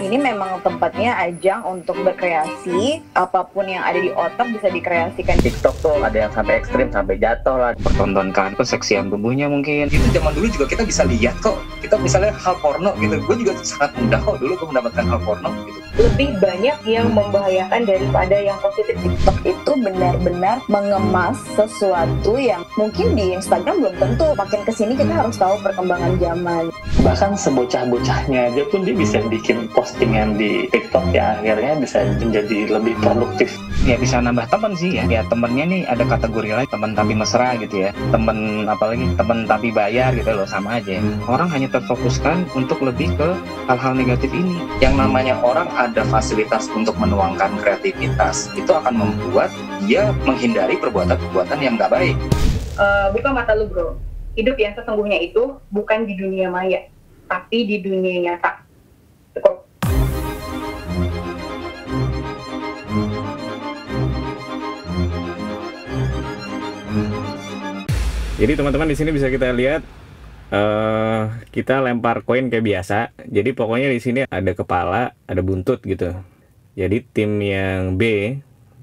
Ini memang tempatnya ajang untuk berkreasi, apapun yang ada di otak bisa dikreasikan. TikTok tuh ada yang sampai ekstrim, sampai jatuh lah, pertontonkan keseksian tubuhnya mungkin. Itu zaman dulu juga kita bisa lihat kok. Kita misalnya hal porno gitu, gue juga sangat mudah kok dulu gue mendapatkan hal porno gitu. Lebih banyak yang membahayakan daripada yang positif. TikTok itu benar-benar mengemas sesuatu yang mungkin di Instagram belum tentu. Makin kesini kita harus tahu perkembangan zaman. Bahkan sebocah-bocahnya aja pun dia bisa bikin postingan di TikTok yang akhirnya bisa menjadi lebih produktif. Ya bisa nambah teman sih ya. Ya temennya nih ada kategori lain, teman tapi mesra gitu ya. Temen apalagi temen tapi bayar gitu loh, sama aja. Orang hanya terfokuskan untuk lebih ke hal-hal negatif ini. Yang namanya orang ada fasilitas untuk menuangkan kreativitas, itu akan membuat dia menghindari perbuatan-perbuatan yang nggak baik. Buka mata lu bro. Hidup yang sesungguhnya itu bukan di dunia maya, tapi di dunia nyata. Cukup. Jadi teman-teman di sini bisa kita lihat kita lempar koin kayak biasa. Jadi pokoknya di sini ada kepala, ada buntut gitu. Jadi tim yang B,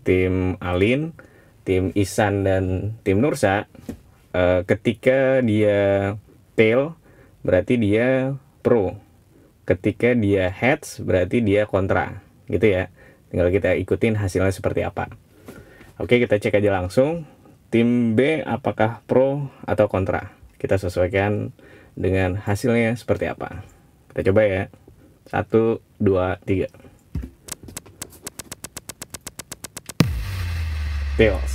tim Alin, tim Ihsan dan tim Nursa, ketika dia tail berarti dia pro. Ketika dia heads berarti dia kontra. Gitu ya. Tinggal kita ikutin hasilnya seperti apa. Oke, kita cek aja langsung. Tim B apakah pro atau kontra? Kita sesuaikan dengan hasilnya seperti apa. Kita coba ya. 1, 2, 3. Tails.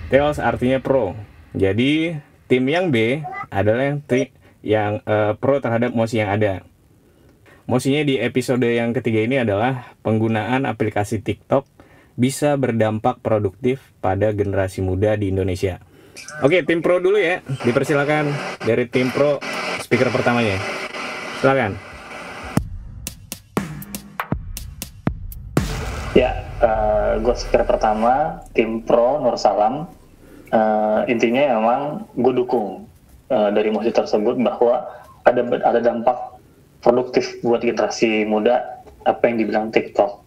Tails artinya pro. Jadi tim yang B adalah tim yang pro terhadap mosi yang ada. Mosinya di episode yang ketiga ini adalah penggunaan aplikasi TikTok bisa berdampak produktif pada generasi muda di Indonesia. Oke, tim pro dulu ya. Dipersilakan dari tim pro speaker pertamanya. Silakan. Ya, gue speaker pertama, tim pro Nursalam. Intinya memang gue dukung dari mosi tersebut bahwa ada dampak produktif buat generasi muda apa yang dibilang TikTok.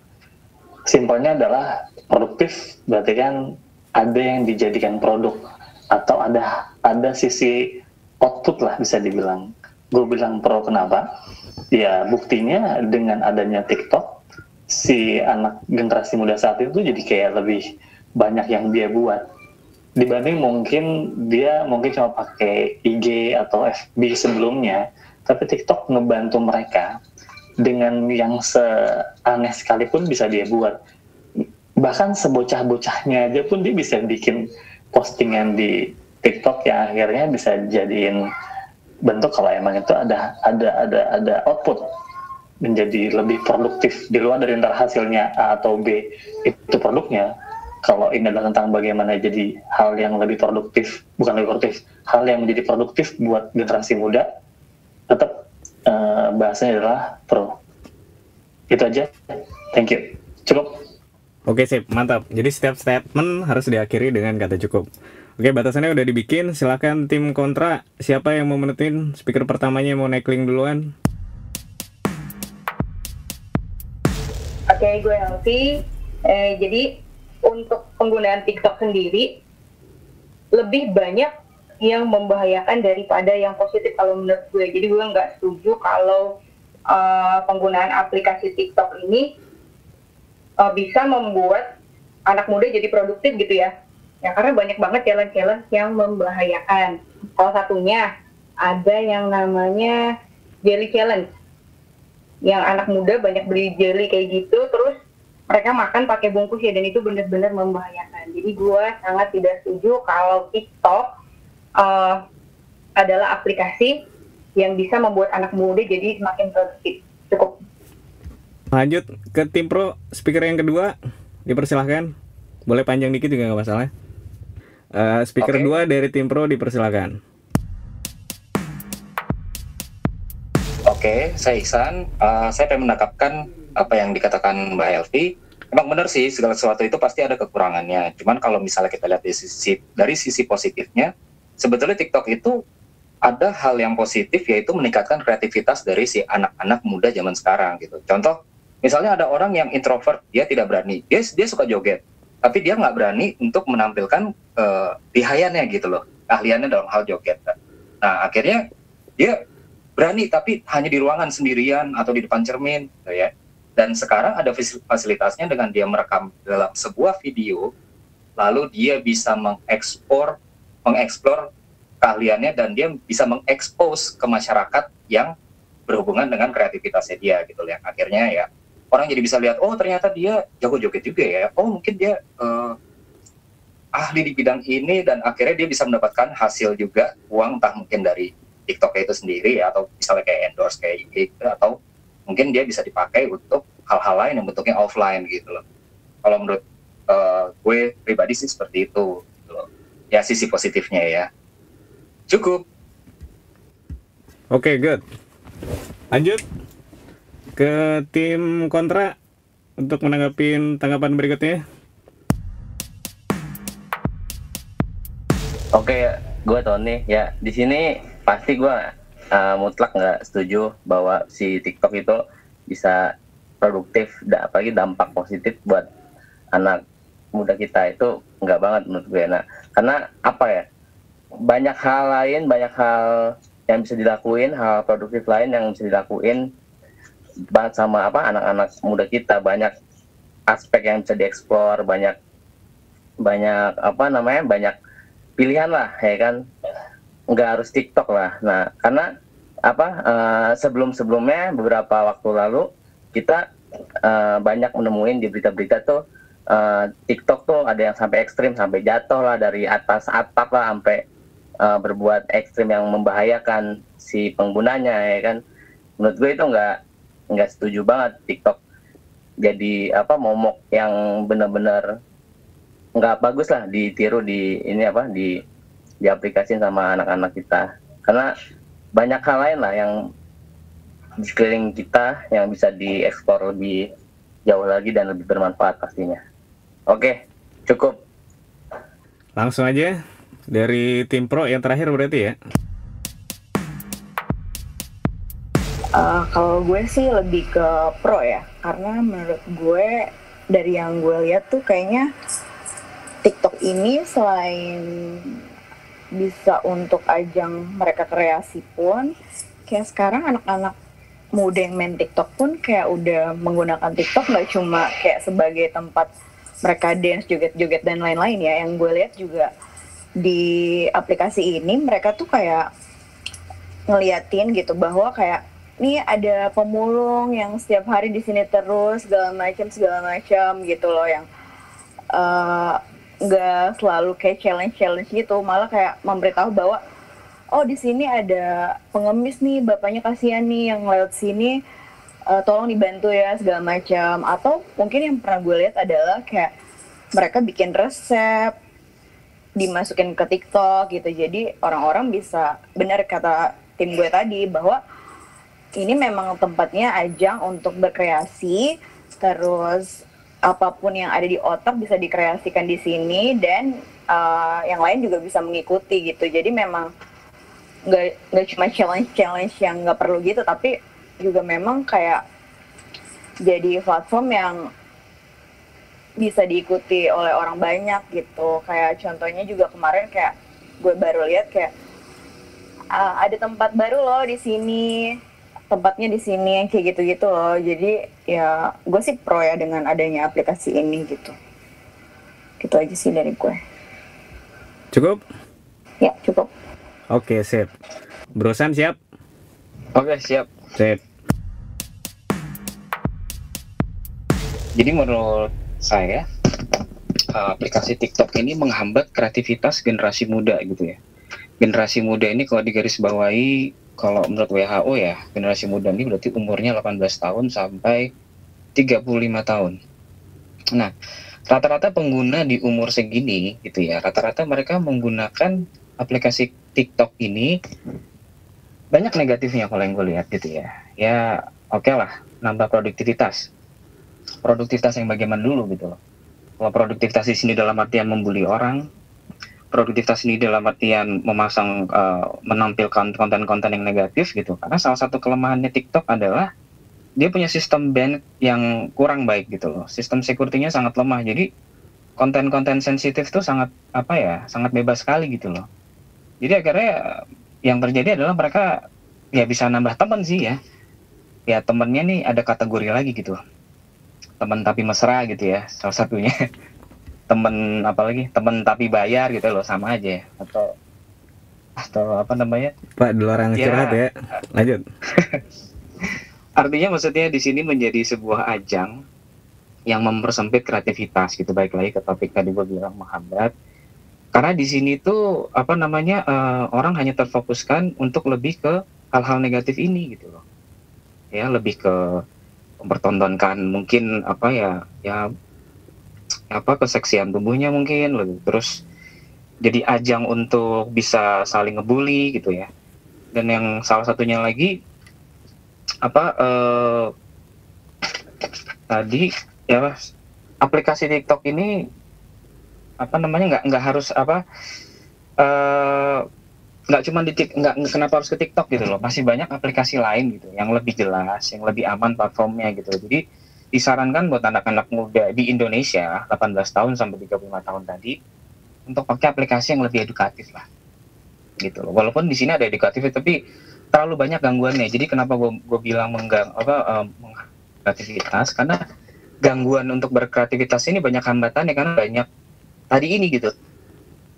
Simpelnya adalah produktif berarti kan ada yang dijadikan produk atau ada sisi output lah bisa dibilang. Gue bilang pro kenapa? Ya buktinya dengan adanya TikTok si anak generasi muda saat itu jadi kayak lebih banyak yang dia buat dibanding dia mungkin cuma pakai IG atau FB sebelumnya, tapi TikTok ngebantu mereka dengan yang seaneh sekalipun bisa dia buat. Bahkan sebocah-bocahnya aja pun dia bisa bikin postingan di TikTok yang akhirnya bisa jadiin bentuk kalau emang itu ada output menjadi lebih produktif di luar dari antara hasilnya A atau B itu produknya. Kalau ini adalah tentang bagaimana jadi hal yang lebih produktif, bukan lebih produktif, hal yang menjadi produktif buat generasi muda, tetap bahasanya adalah pro. Itu aja. Thank you. Cukup. Oke, sip. Mantap. Jadi setiap statement harus diakhiri dengan kata cukup. Oke, batasannya udah dibikin. Silakan tim kontra. Siapa yang mau menetin? Speaker pertamanya mau naik link duluan. Oke, gue Elvi. Jadi untuk penggunaan TikTok sendiri lebih banyak yang membahayakan daripada yang positif kalau menurut gue. Jadi gue nggak setuju kalau penggunaan aplikasi TikTok ini bisa membuat anak muda jadi produktif gitu ya. Ya karena banyak banget challenge-challenge yang membahayakan. Salah satunya ada yang namanya jelly challenge. Yang anak muda banyak beli jelly kayak gitu, terus mereka makan pakai bungkus ya, dan itu benar-benar membahayakan. Jadi gue sangat tidak setuju kalau TikTok adalah aplikasi yang bisa membuat anak muda jadi semakin produktif. Cukup. Lanjut ke tim pro speaker yang kedua, dipersilahkan. Boleh panjang dikit juga nggak masalah. Speaker kedua dari tim pro dipersilahkan. Oke, saya Ihsan. Saya pengen menangkapkan apa yang dikatakan Mbak Elvi. Emang benar sih, segala sesuatu itu pasti ada kekurangannya. Cuman kalau misalnya kita lihat dari sisi positifnya, sebetulnya TikTok itu ada hal yang positif, yaitu meningkatkan kreativitas dari si anak-anak muda zaman sekarang gitu. Contoh, misalnya ada orang yang introvert, dia tidak berani, dia suka joget, tapi dia nggak berani untuk menampilkan pihayannya gitu loh, keahliannya dalam hal joget. Nah, akhirnya dia berani tapi hanya di ruangan sendirian atau di depan cermin gitu ya. Dan sekarang ada fasilitasnya dengan dia merekam dalam sebuah video, lalu dia bisa mengeksplor keahliannya, dan dia bisa mengekspos ke masyarakat yang berhubungan dengan kreativitasnya dia gitu ya. Akhirnya ya orang jadi bisa lihat, oh ternyata dia jago joget juga ya, oh mungkin dia ahli di bidang ini, dan akhirnya dia bisa mendapatkan hasil juga, uang entah mungkin dari TikTok itu sendiri ya, atau misalnya kayak endorse kayak IG gitu, atau mungkin dia bisa dipakai untuk hal-hal lain yang bentuknya offline gitu loh. Kalau menurut gue pribadi sih seperti itu gitu loh. Ya sisi positifnya ya. Cukup. Oke, good. Lanjut ke tim kontra untuk menanggapi tanggapan berikutnya. Oke, gue Tony. Ya, di sini pasti gue mutlak nggak setuju bahwa si TikTok itu bisa produktif, apalagi dampak positif buat anak muda kita, itu nggak banget menurut gue. Nah, karena apa ya? Banyak hal yang bisa dilakuin, hal produktif lain yang bisa dilakuin banget sama anak-anak muda kita. Banyak aspek yang bisa dieksplor, banyak banyak pilihan lah ya kan, nggak harus TikTok lah. Nah, karena sebelumnya beberapa waktu lalu kita banyak menemuin di berita-berita tuh TikTok tuh ada yang sampai ekstrim, sampai jatuh lah dari atas atap lah, sampai berbuat ekstrim yang membahayakan si penggunanya ya kan. Menurut gue itu nggak setuju banget TikTok jadi momok yang benar-benar nggak bagus lah ditiru di aplikasiin sama anak-anak kita, karena banyak hal lain lah yang di sekeliling kita yang bisa dieksplor lebih jauh lagi dan lebih bermanfaat pastinya. Oke, cukup. Langsung aja dari tim pro yang terakhir berarti ya. Kalau gue sih lebih ke pro ya, karena menurut gue dari yang gue lihat tuh kayaknya TikTok ini selain bisa untuk ajang mereka kreasi pun, kayak sekarang anak-anak muda yang main TikTok pun kayak udah menggunakan TikTok nggak cuma kayak sebagai tempat mereka dance, joget-joget dan lain-lain ya. Yang gue lihat juga di aplikasi ini mereka tuh kayak ngeliatin gitu bahwa kayak nih ada pemulung yang setiap hari di sini terus segala macam gitu loh, yang nggak selalu kayak challenge gitu, malah kayak memberitahu bahwa oh di sini ada pengemis nih, bapaknya kasihan nih yang lewat sini, tolong dibantu ya segala macam. Atau mungkin yang pernah gue lihat adalah kayak mereka bikin resep dimasukin ke TikTok gitu, jadi orang-orang bisa, benar kata tim gue tadi, bahwa ini memang tempatnya ajang untuk berkreasi, terus apapun yang ada di otak bisa dikreasikan di sini, dan yang lain juga bisa mengikuti gitu. Jadi memang nggak cuma challenge yang nggak perlu gitu, tapi juga memang kayak jadi platform yang bisa diikuti oleh orang banyak gitu. Kayak contohnya juga kemarin kayak gue baru lihat kayak ada tempat baru loh di sini, tempatnya di sini kayak gitu-gitu loh. Jadi ya gue sih pro ya dengan adanya aplikasi ini gitu. Gitu aja sih dari gue. Cukup? Ya, cukup. Oke, sip. Bro Sam siap? Oke, siap. Sip. Jadi menurut saya aplikasi TikTok ini menghambat kreativitas generasi muda gitu ya. Generasi muda ini kalau digarisbawahi, kalau menurut WHO ya, generasi muda ini berarti umurnya 18 tahun sampai 35 tahun. Nah, rata-rata pengguna di umur segini gitu ya, rata-rata mereka menggunakan aplikasi TikTok ini banyak negatifnya kalau yang gue lihat gitu ya. Ya oke lah, nambah produktivitas yang bagaimana dulu gitu loh. Kalau produktivitas di sini dalam artian membuli orang, produktivitas ini dalam artian memasang menampilkan konten-konten yang negatif gitu. Karena salah satu kelemahannya TikTok adalah dia punya sistem ban yang kurang baik gitu loh. Sistem security-nya sangat lemah. Jadi konten-konten sensitif tuh sangat sangat bebas sekali gitu loh. Jadi akhirnya yang terjadi adalah mereka ya bisa nambah teman sih ya. Ya temennya nih ada kategori lagi gitu. Teman tapi mesra gitu ya salah satunya. Temen temen tapi bayar gitu loh, sama aja ya. Atau apa namanya, Pak di luar yang curhat ya, lanjut. Artinya maksudnya di sini menjadi sebuah ajang yang mempersempit kreativitas gitu. Baik lagi ke topik tadi gue bilang Muhammad, karena di sini tuh orang hanya terfokuskan untuk lebih ke hal-hal negatif ini gitu loh ya, lebih ke mempertontonkan mungkin keseksian tubuhnya mungkin lebih, terus jadi ajang untuk bisa saling ngebully gitu ya. Dan yang salah satunya lagi tadi ya, aplikasi TikTok ini nggak harus nggak cuma nggak kenapa harus ke TikTok gitu loh, masih banyak aplikasi lain gitu yang lebih jelas, yang lebih aman platformnya gitu. Jadi disarankan buat anak-anak muda di Indonesia 18 tahun sampai 35 tahun tadi untuk pakai aplikasi yang lebih edukatif lah gitu loh. Walaupun di sini ada edukatif tapi terlalu banyak gangguannya. Jadi kenapa gue bilang kreativitas, karena gangguan untuk berkreativitas ini banyak hambatannya, karena banyak tadi ini gitu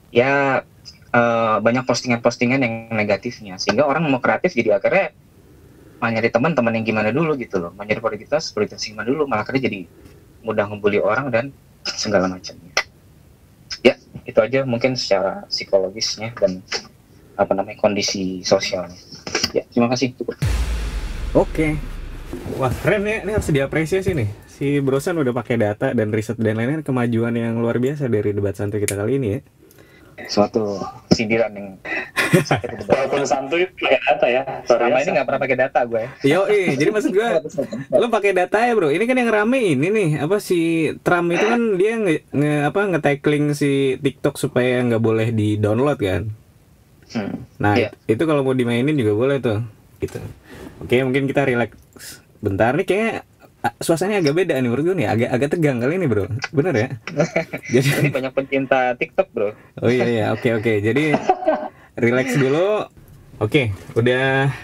ya, banyak postingan-postingan yang negatifnya, sehingga orang mau kreatif jadi akhirnya mau nyari teman yang gimana dulu gitu loh, mau nyari produktivitas gimana dulu, malah akhirnya jadi mudah ngebully orang dan segala macamnya. Ya itu aja mungkin secara psikologisnya dan kondisi sosialnya. Ya terima kasih, cukup. Oke. Wah keren ya, ini harus diapresiasi nih. Si Brosan udah pakai data dan riset dan lain-lain, kemajuan yang luar biasa dari debat santai kita kali ini ya. Suatu sindiran yang sakit di debat. Walaupun santuy pakai data ya. Selama ini nggak pernah pakai data gue. Jadi maksud gue, lo pakai data ya bro. Ini kan yang rame ini nih, si Trump itu kan dia nge-tackling si TikTok supaya nggak boleh di-download kan. Nah itu kalau mau dimainin juga boleh tuh gitu. Oke, mungkin kita relax bentar nih, kayaknya suasananya agak beda nih menurut gue nih, agak tegang kali ini bro, bener ya? Jadi ini banyak pencinta TikTok bro. Oh iya, oke. Jadi relax dulu. Oke, udah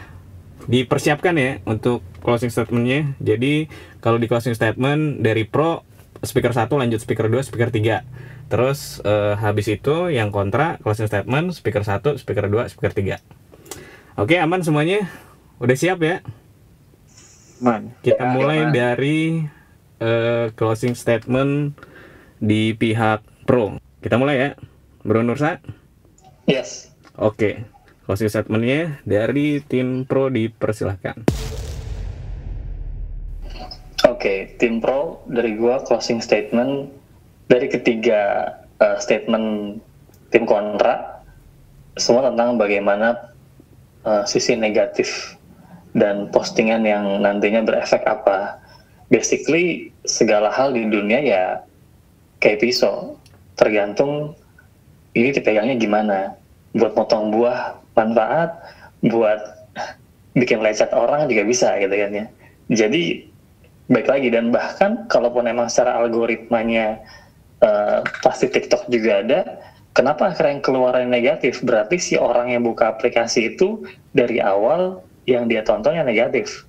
dipersiapkan ya untuk closing statementnya. Jadi kalau di closing statement dari Pro, speaker 1 lanjut speaker 2, speaker 3. Terus habis itu yang kontra, closing statement speaker 1, speaker 2, speaker 3. Oke, aman semuanya? Udah siap ya? Kita mulai dari closing statement di pihak Pro. Kita mulai ya, Bro Nursa. Yes. Oke, closing statementnya dari tim Pro dipersilahkan. Oke, tim Pro dari gua closing statement dari ketiga statement tim kontra, semua tentang bagaimana sisi negatif dan postingan yang nantinya berefek apa. Basically segala hal di dunia ya kayak pisau, tergantung ini dipegangnya gimana. Buat potong buah manfaat, buat bikin lecet orang juga bisa gitu kan ya. Jadi baik lagi, dan bahkan kalaupun emang secara algoritmanya pasti TikTok juga ada, kenapa akhirnya yang keluar yang negatif? Berarti si orang yang buka aplikasi itu dari awal yang dia tonton yang negatif,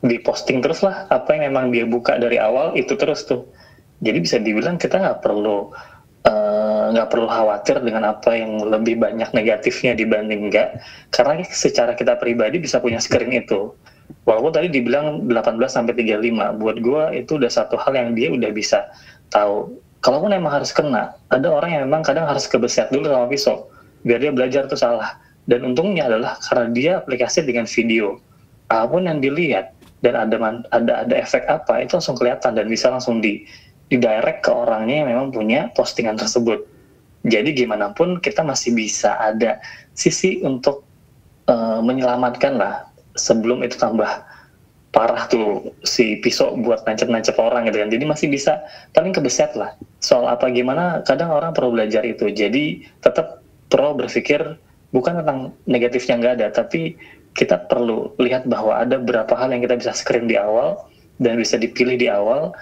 diposting terus lah apa yang memang dia buka dari awal itu terus tuh. Jadi bisa dibilang kita nggak perlu khawatir dengan apa yang lebih banyak negatifnya dibanding enggak, karena secara kita pribadi bisa punya screen itu. Walaupun tadi dibilang 18 sampai 35, buat gue itu udah satu hal yang dia udah bisa tahu. Kalaupun emang harus kena, ada orang yang memang kadang harus kebeset dulu sama pisau biar dia belajar tuh salah. Dan untungnya adalah karena dia aplikasi dengan video, apapun yang dilihat dan ada efek apa itu langsung kelihatan dan bisa langsung di direct ke orangnya yang memang punya postingan tersebut. Jadi gimana pun kita masih bisa ada sisi untuk menyelamatkan lah, sebelum itu tambah parah tuh si pisau buat nancep-nancep orang gitu kan. Jadi masih bisa paling kebeset lah. So soal apa gimana, kadang orang perlu belajar itu. Jadi tetap pro berpikir bukan tentang negatifnya nggak ada, tapi kita perlu lihat bahwa ada beberapa hal yang kita bisa screen di awal dan bisa dipilih di awal.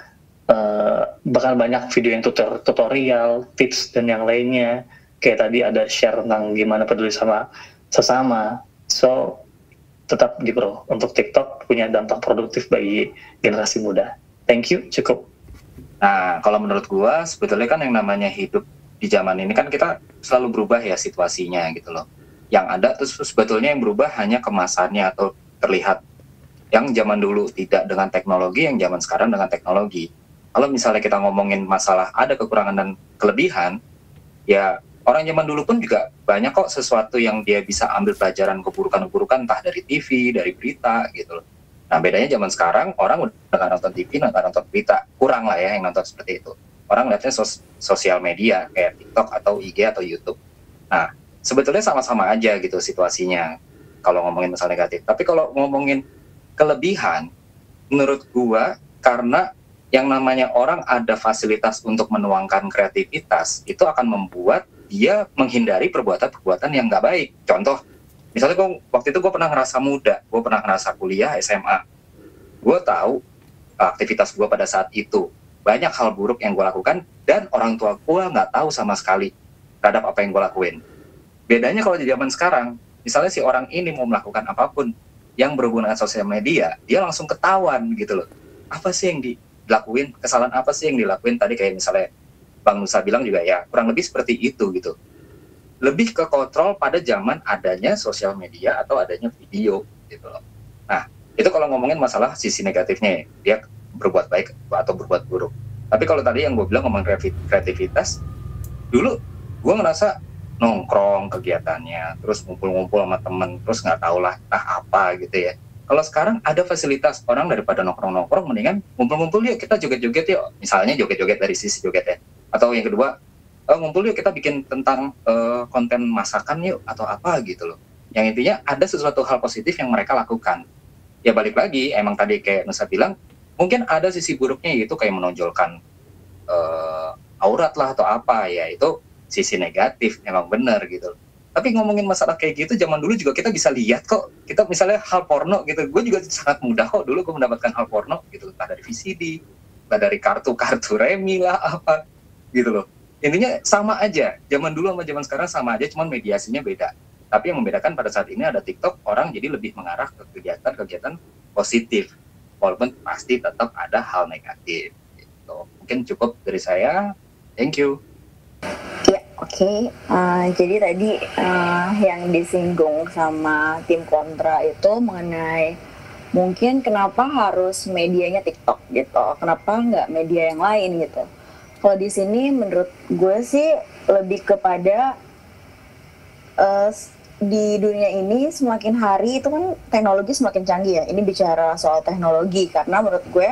Bakal banyak video yang tutorial, tips dan yang lainnya. Kayak tadi ada share tentang gimana peduli sama sesama. So tetap di pro. Untuk TikTok punya dampak produktif bagi generasi muda. Thank you, cukup. Nah, kalau menurut gua sebetulnya kan yang namanya hidup di zaman ini kan kita selalu berubah ya situasinya gitu loh. Yang ada terus sebetulnya yang berubah hanya kemasannya atau terlihat. Yang zaman dulu tidak dengan teknologi, yang zaman sekarang dengan teknologi. Kalau misalnya kita ngomongin masalah ada kekurangan dan kelebihan, ya orang zaman dulu pun juga banyak kok sesuatu yang dia bisa ambil pelajaran keburukan-keburukan entah dari TV, dari berita gitu loh. Nah bedanya zaman sekarang orang udah nggak nonton TV, nggak nonton berita, kurang lah ya yang nonton seperti itu. Orang lihatnya sosial media kayak TikTok atau IG atau YouTube. Nah sebetulnya sama-sama aja gitu situasinya kalau ngomongin masalah negatif. Tapi kalau ngomongin kelebihan, menurut gua karena yang namanya orang ada fasilitas untuk menuangkan kreativitas, itu akan membuat dia menghindari perbuatan-perbuatan yang nggak baik. Contoh, misalnya waktu itu gue pernah ngerasa muda, gue pernah ngerasa kuliah, SMA. Gue tahu aktivitas gue pada saat itu, banyak hal buruk yang gue lakukan, dan orang tua gue nggak tahu sama sekali terhadap apa yang gue lakuin. Bedanya kalau di zaman sekarang, misalnya si orang ini mau melakukan apapun yang berhubungan dengan sosial media, dia langsung ketahuan gitu loh. Apa sih yang dilakuin, kesalahan apa sih yang dilakuin tadi kayak misalnya Bang Nusa bilang juga ya kurang lebih seperti itu gitu. Lebih ke kontrol pada zaman adanya sosial media atau adanya video gitu loh. Nah itu kalau ngomongin masalah sisi negatifnya ya, dia berbuat baik atau berbuat buruk. Tapi kalau tadi yang gue bilang ngomong kreativitas, dulu gue ngerasa nongkrong kegiatannya, terus ngumpul-ngumpul sama temen, terus nggak tahu lah entah apa gitu ya. Kalau sekarang ada fasilitas, orang daripada nongkrong-nongkrong mendingan ngumpul-ngumpul yuk kita joget-joget yuk. Misalnya joget-joget dari sisi joget ya. Atau yang kedua, ngumpul yuk kita bikin tentang konten masakan yuk atau apa gitu loh. Yang intinya ada sesuatu hal positif yang mereka lakukan. Ya balik lagi, emang tadi kayak Nusa bilang, mungkin ada sisi buruknya yaitu kayak menonjolkan aurat lah atau apa ya, itu sisi negatif, emang benar gitu loh. Tapi ngomongin masalah kayak gitu, zaman dulu juga kita bisa lihat kok. Kita misalnya hal porno gitu, gue juga sangat mudah kok dulu gue mendapatkan hal porno gitu. Entah dari VCD, entah dari kartu-kartu remi lah, apa gitu loh. Intinya sama aja, zaman dulu sama zaman sekarang sama aja, cuman mediasinya beda. Tapi yang membedakan pada saat ini ada TikTok, orang jadi lebih mengarah ke kegiatan-kegiatan positif. Walaupun pasti tetap ada hal negatif. Gitu. Mungkin cukup dari saya, thank you. Oke, jadi tadi yang disinggung sama tim kontra itu mengenai mungkin kenapa harus medianya TikTok gitu, kenapa nggak media yang lain gitu. Kalau di sini menurut gue sih lebih kepada di dunia ini semakin hari itu kan teknologi semakin canggih ya. Ini bicara soal teknologi karena menurut gue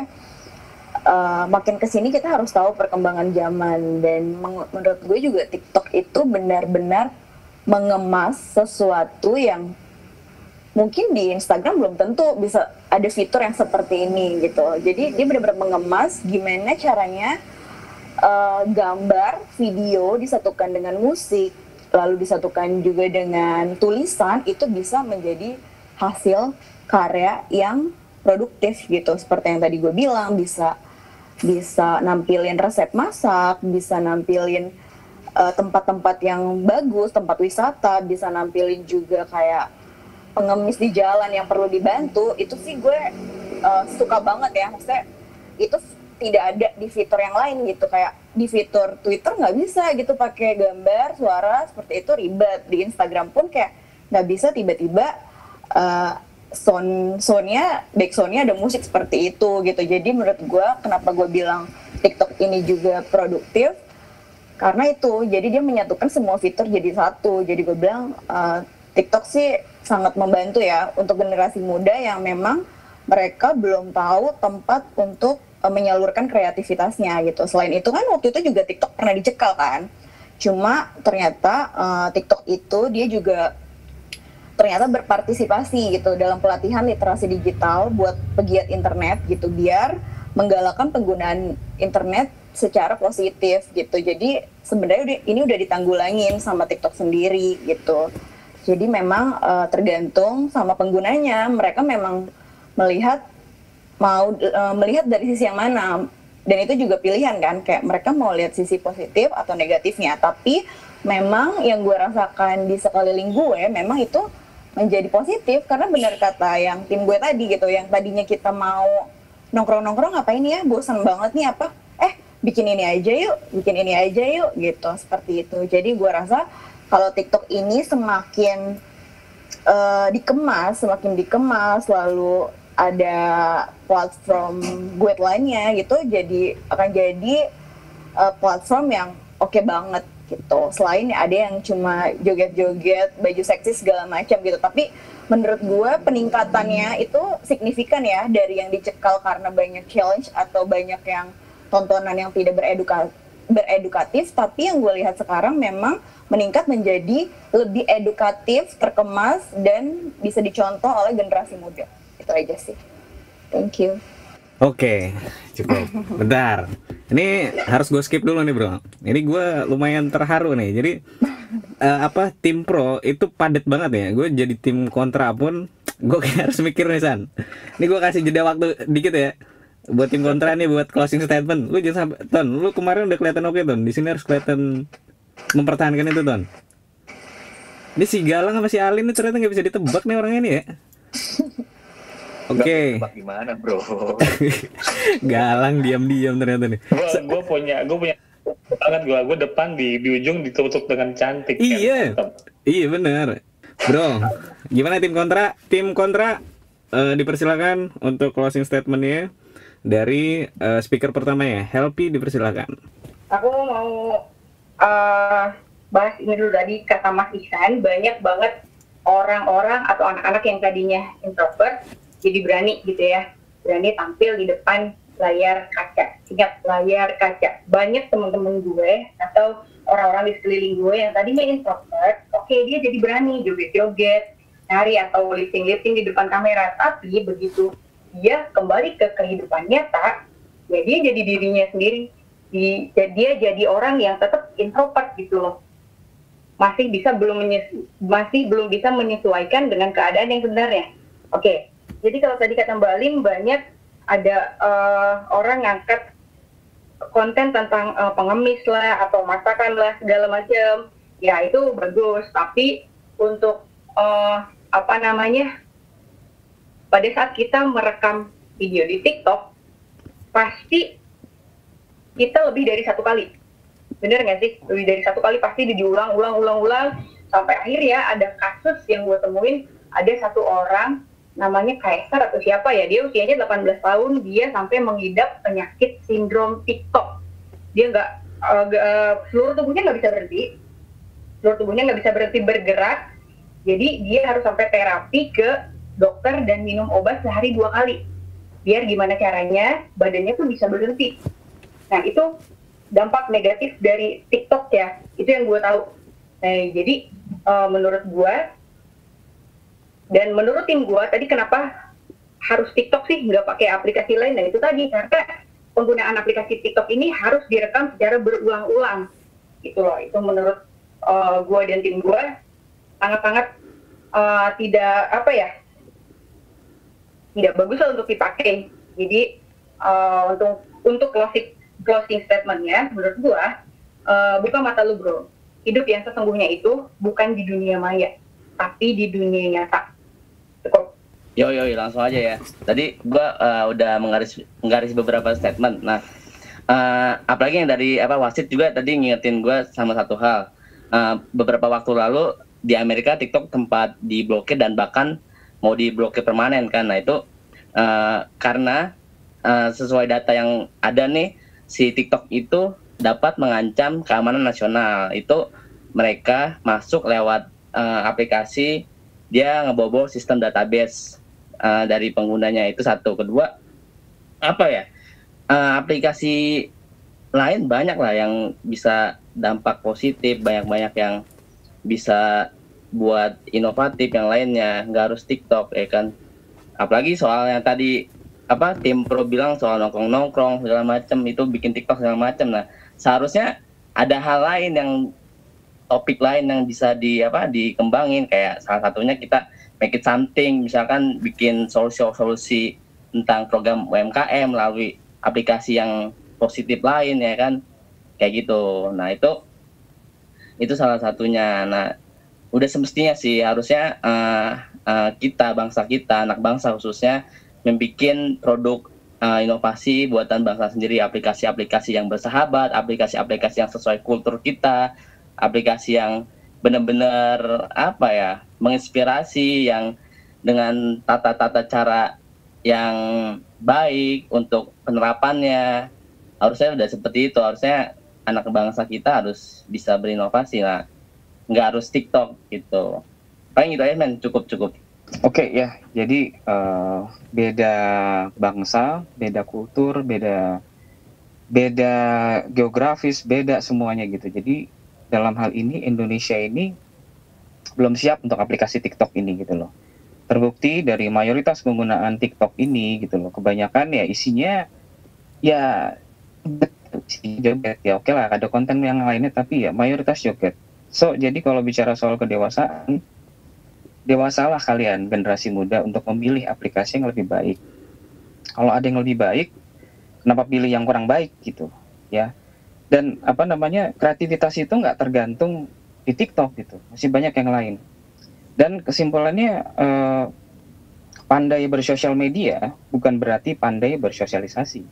makin kesini kita harus tahu perkembangan zaman dan menurut gue juga TikTok itu benar-benar mengemas sesuatu yang mungkin di Instagram belum tentu bisa ada fitur yang seperti ini gitu. Jadi dia benar-benar mengemas gimana caranya gambar, video disatukan dengan musik, lalu disatukan juga dengan tulisan, itu bisa menjadi hasil karya yang produktif gitu. Seperti yang tadi gue bilang, bisa nampilin resep masak, bisa nampilin tempat-tempat yang bagus, tempat wisata, bisa nampilin juga kayak pengemis di jalan yang perlu dibantu. Itu sih gue suka banget ya, maksudnya itu tidak ada di fitur yang lain gitu. Kayak di fitur Twitter nggak bisa gitu pakai gambar, suara seperti itu, ribet. Di Instagram pun kayak nggak bisa tiba-tiba soundnya, back soundnya ada musik seperti itu gitu. Jadi menurut gue kenapa gue bilang TikTok ini juga produktif karena itu, jadi dia menyatukan semua fitur jadi satu. Jadi gue bilang TikTok sih sangat membantu ya untuk generasi muda yang memang mereka belum tahu tempat untuk menyalurkan kreativitasnya gitu. Selain itu kan waktu itu juga TikTok pernah dicekal kan, cuma ternyata TikTok itu dia juga ternyata berpartisipasi gitu dalam pelatihan literasi digital buat pegiat internet gitu, biar menggalakkan penggunaan internet secara positif gitu. Jadi sebenarnya ini udah ditanggulangin sama TikTok sendiri gitu. Jadi memang tergantung sama penggunanya, mereka memang melihat dari sisi yang mana, dan itu juga pilihan kan, kayak mereka mau lihat sisi positif atau negatifnya. Tapi memang yang gue rasakan di sekeliling gue memang itu menjadi positif, karena benar kata yang tim gue tadi gitu, yang tadinya kita mau nongkrong ngapain ya, bosan banget nih apa, bikin ini aja yuk gitu, seperti itu. Jadi gue rasa kalau TikTok ini semakin semakin dikemas, lalu ada platform guideline-nya gitu, akan jadi platform yang oke banget gitu. Selain ada yang cuma joget-joget, baju seksi segala macam gitu, tapi menurut gue peningkatannya itu signifikan ya, dari yang dicekal karena banyak challenge atau banyak yang tontonan yang tidak beredukatif, tapi yang gue lihat sekarang memang meningkat menjadi lebih edukatif, terkemas, dan bisa dicontoh oleh generasi muda. Itu aja sih. Thank you. Oke, cukup. Bentar. Ini harus gue skip dulu nih bro. Ini gue lumayan terharu nih. Jadi tim pro itu padat banget ya. Gue jadi tim kontra pun gue kayak harus mikir nih San. Ini gue kasih jeda waktu dikit ya. Buat tim kontra nih, buat closing statement. Lu jangan sampai, Ton, lu kemarin udah kelihatan oke Ton. Di sini harus kelihatan mempertahankan itu Ton. Ini si Galang sama si Alin nih ternyata nggak bisa ditebak nih orangnya nih ya. Oke. Tebak gimana bro? Galang diam-diam ternyata nih. Gue punya banget gue depan di ujung ditutup dengan cantik. Iya, kan? iya benar, bro. Gimana tim kontra? Tim kontra dipersilakan untuk closing statementnya dari speaker pertama ya. Helpi dipersilakan. Aku mau bahas ini dulu tadi kata Mas Ihsan, banyak banget orang-orang atau anak-anak yang tadinya introvert jadi berani gitu ya, berani tampil di depan layar kaca. Ingat, layar kaca. Banyak teman-teman gue atau orang-orang di sekeliling gue yang tadinya introvert, oke, dia jadi berani joget-joget, nari atau lip-sync di depan kamera. Tapi begitu dia kembali ke kehidupan nyata, ya dia jadi dirinya sendiri. Dia jadi orang yang tetap introvert gitu loh. Masih belum bisa menyesuaikan dengan keadaan yang sebenarnya. Oke. Jadi kalau tadi kata Mbak Lim, banyak ada orang ngangkat konten tentang pengemis lah atau masakan lah segala macam. Ya itu bagus, tapi untuk pada saat kita merekam video di TikTok, pasti kita lebih dari satu kali. Bener nggak sih? Lebih dari satu kali pasti diulang sampai akhir ya. Ada kasus yang gue temuin, ada satu orang namanya Kaisar atau siapa ya, dia usianya 18 tahun, dia sampai mengidap penyakit sindrom TikTok. Dia seluruh tubuhnya nggak bisa berhenti bergerak, jadi dia harus sampai terapi ke dokter dan minum obat sehari 2 kali, biar gimana caranya badannya tuh bisa berhenti. Nah itu dampak negatif dari TikTok ya, itu yang gue tahu. Nah jadi menurut gue dan menurut tim gue tadi, kenapa harus TikTok sih, nggak pakai aplikasi lain? Nah itu tadi, karena penggunaan aplikasi TikTok ini harus direkam secara berulang-ulang gitu loh. Itu menurut gue dan tim gue sangat-sangat tidak bagus lah untuk dipakai. Jadi untuk closing statementnya, menurut gue buka mata lu bro, hidup yang sesungguhnya itu bukan di dunia maya, tapi di dunia nyata. Yo, langsung aja ya. Tadi gua udah menggaris beberapa statement. Nah, apalagi yang dari wasit juga tadi ngingetin gua sama satu hal. Beberapa waktu lalu di Amerika TikTok tempat diblokir dan bahkan mau diblokir permanen kan. Nah itu karena sesuai data yang ada nih, si TikTok itu dapat mengancam keamanan nasional. Itu mereka masuk lewat aplikasi, dia ngebobol sistem database dari penggunanya, itu satu. Kedua, aplikasi lain banyak lah yang bisa dampak positif, banyak yang bisa buat inovatif yang lainnya, nggak harus TikTok ya kan. Apalagi soal yang tadi tim pro bilang soal nongkrong segala macam, itu bikin TikTok segala macam. Nah, seharusnya ada hal lain yang topik lain yang bisa dikembangin, kayak salah satunya kita make it something, misalkan bikin solusi tentang program UMKM melalui aplikasi yang positif lain ya kan, kayak gitu. Nah, itu salah satunya. Nah, udah semestinya sih harusnya kita, bangsa kita, anak bangsa khususnya, membuat produk inovasi buatan bangsa sendiri, aplikasi-aplikasi yang bersahabat, aplikasi-aplikasi yang sesuai kultur kita, aplikasi yang benar-benar menginspirasi, yang dengan tata cara yang baik untuk penerapannya. Harusnya udah seperti itu. Harusnya anak bangsa kita harus bisa berinovasi lah, nggak harus TikTok gitu. Paling gitu aja men, cukup. Oke ya, jadi beda bangsa, beda kultur, beda geografis, beda semuanya gitu. Jadi dalam hal ini Indonesia ini belum siap untuk aplikasi TikTok ini gitu loh. Terbukti dari mayoritas penggunaan TikTok ini gitu loh, kebanyakan ya isinya ya joget ya, oke lah ada konten yang lainnya, tapi ya mayoritas joget. So jadi kalau bicara soal kedewasaan, dewasalah kalian generasi muda untuk memilih aplikasi yang lebih baik. Kalau ada yang lebih baik, kenapa pilih yang kurang baik gitu ya? Dan kreativitas itu nggak tergantung di TikTok gitu, masih banyak yang lain. Dan kesimpulannya, pandai bersosial media bukan berarti pandai bersosialisasi.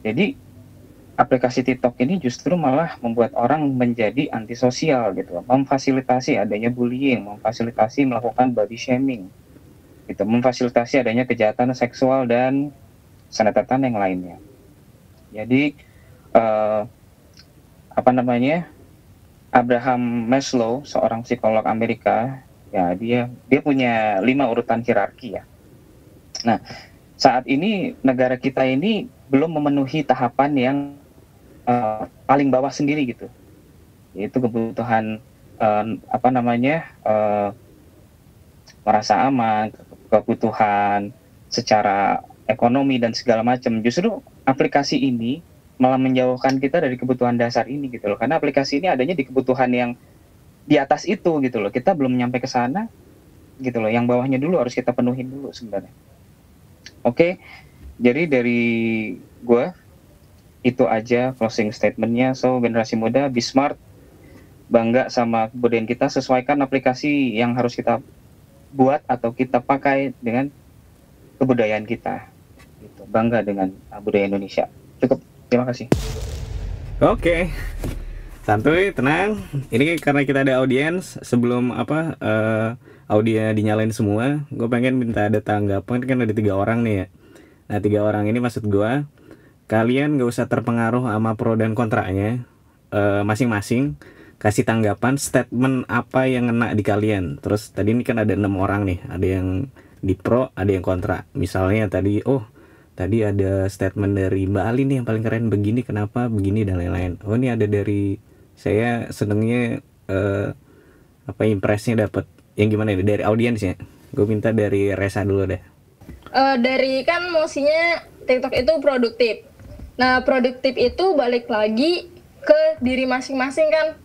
Jadi aplikasi TikTok ini justru malah membuat orang menjadi antisosial gitu, memfasilitasi adanya bullying, memfasilitasi melakukan body shaming, gitu, memfasilitasi adanya kejahatan seksual dan senetatan yang lainnya. Jadi Abraham Maslow, seorang psikolog Amerika, ya dia punya 5 urutan hierarki ya. Nah, saat ini negara kita ini belum memenuhi tahapan yang paling bawah sendiri gitu, yaitu kebutuhan merasa aman, kebutuhan secara ekonomi dan segala macam. Justru aplikasi ini malah menjauhkan kita dari kebutuhan dasar ini gitu loh, karena aplikasi ini adanya di kebutuhan yang di atas itu gitu loh. Kita belum nyampe ke sana gitu loh, yang bawahnya dulu harus kita penuhin dulu sebenarnya. Oke, jadi dari gue itu aja closing statementnya. So generasi muda, be smart, bangga sama kebudayaan kita, sesuaikan aplikasi yang harus kita buat atau kita pakai dengan kebudayaan kita gitu. Bangga dengan budaya Indonesia. Cukup, terima kasih. Oke, santuy, tenang. Ini karena kita ada audiens, sebelum audio dinyalain semua, gue pengen minta ada tanggapan. Kan ada 3 orang nih ya. Nah, 3 orang ini maksud gue, kalian gak usah terpengaruh sama pro dan kontranya, masing-masing kasih tanggapan statement apa yang ngena di kalian. Terus tadi ini kan ada 6 orang nih, ada yang di pro, ada yang kontra. Misalnya tadi ada statement dari Mbak Ali nih yang paling keren begini, kenapa begini, dan lain-lain. Oh, ini ada dari saya senengnya impressnya dapat yang gimana ini dari audiensnya. Gue minta dari Resa dulu deh. Dari kan mausinya TikTok itu produktif. Nah, produktif itu balik lagi ke diri masing-masing kan.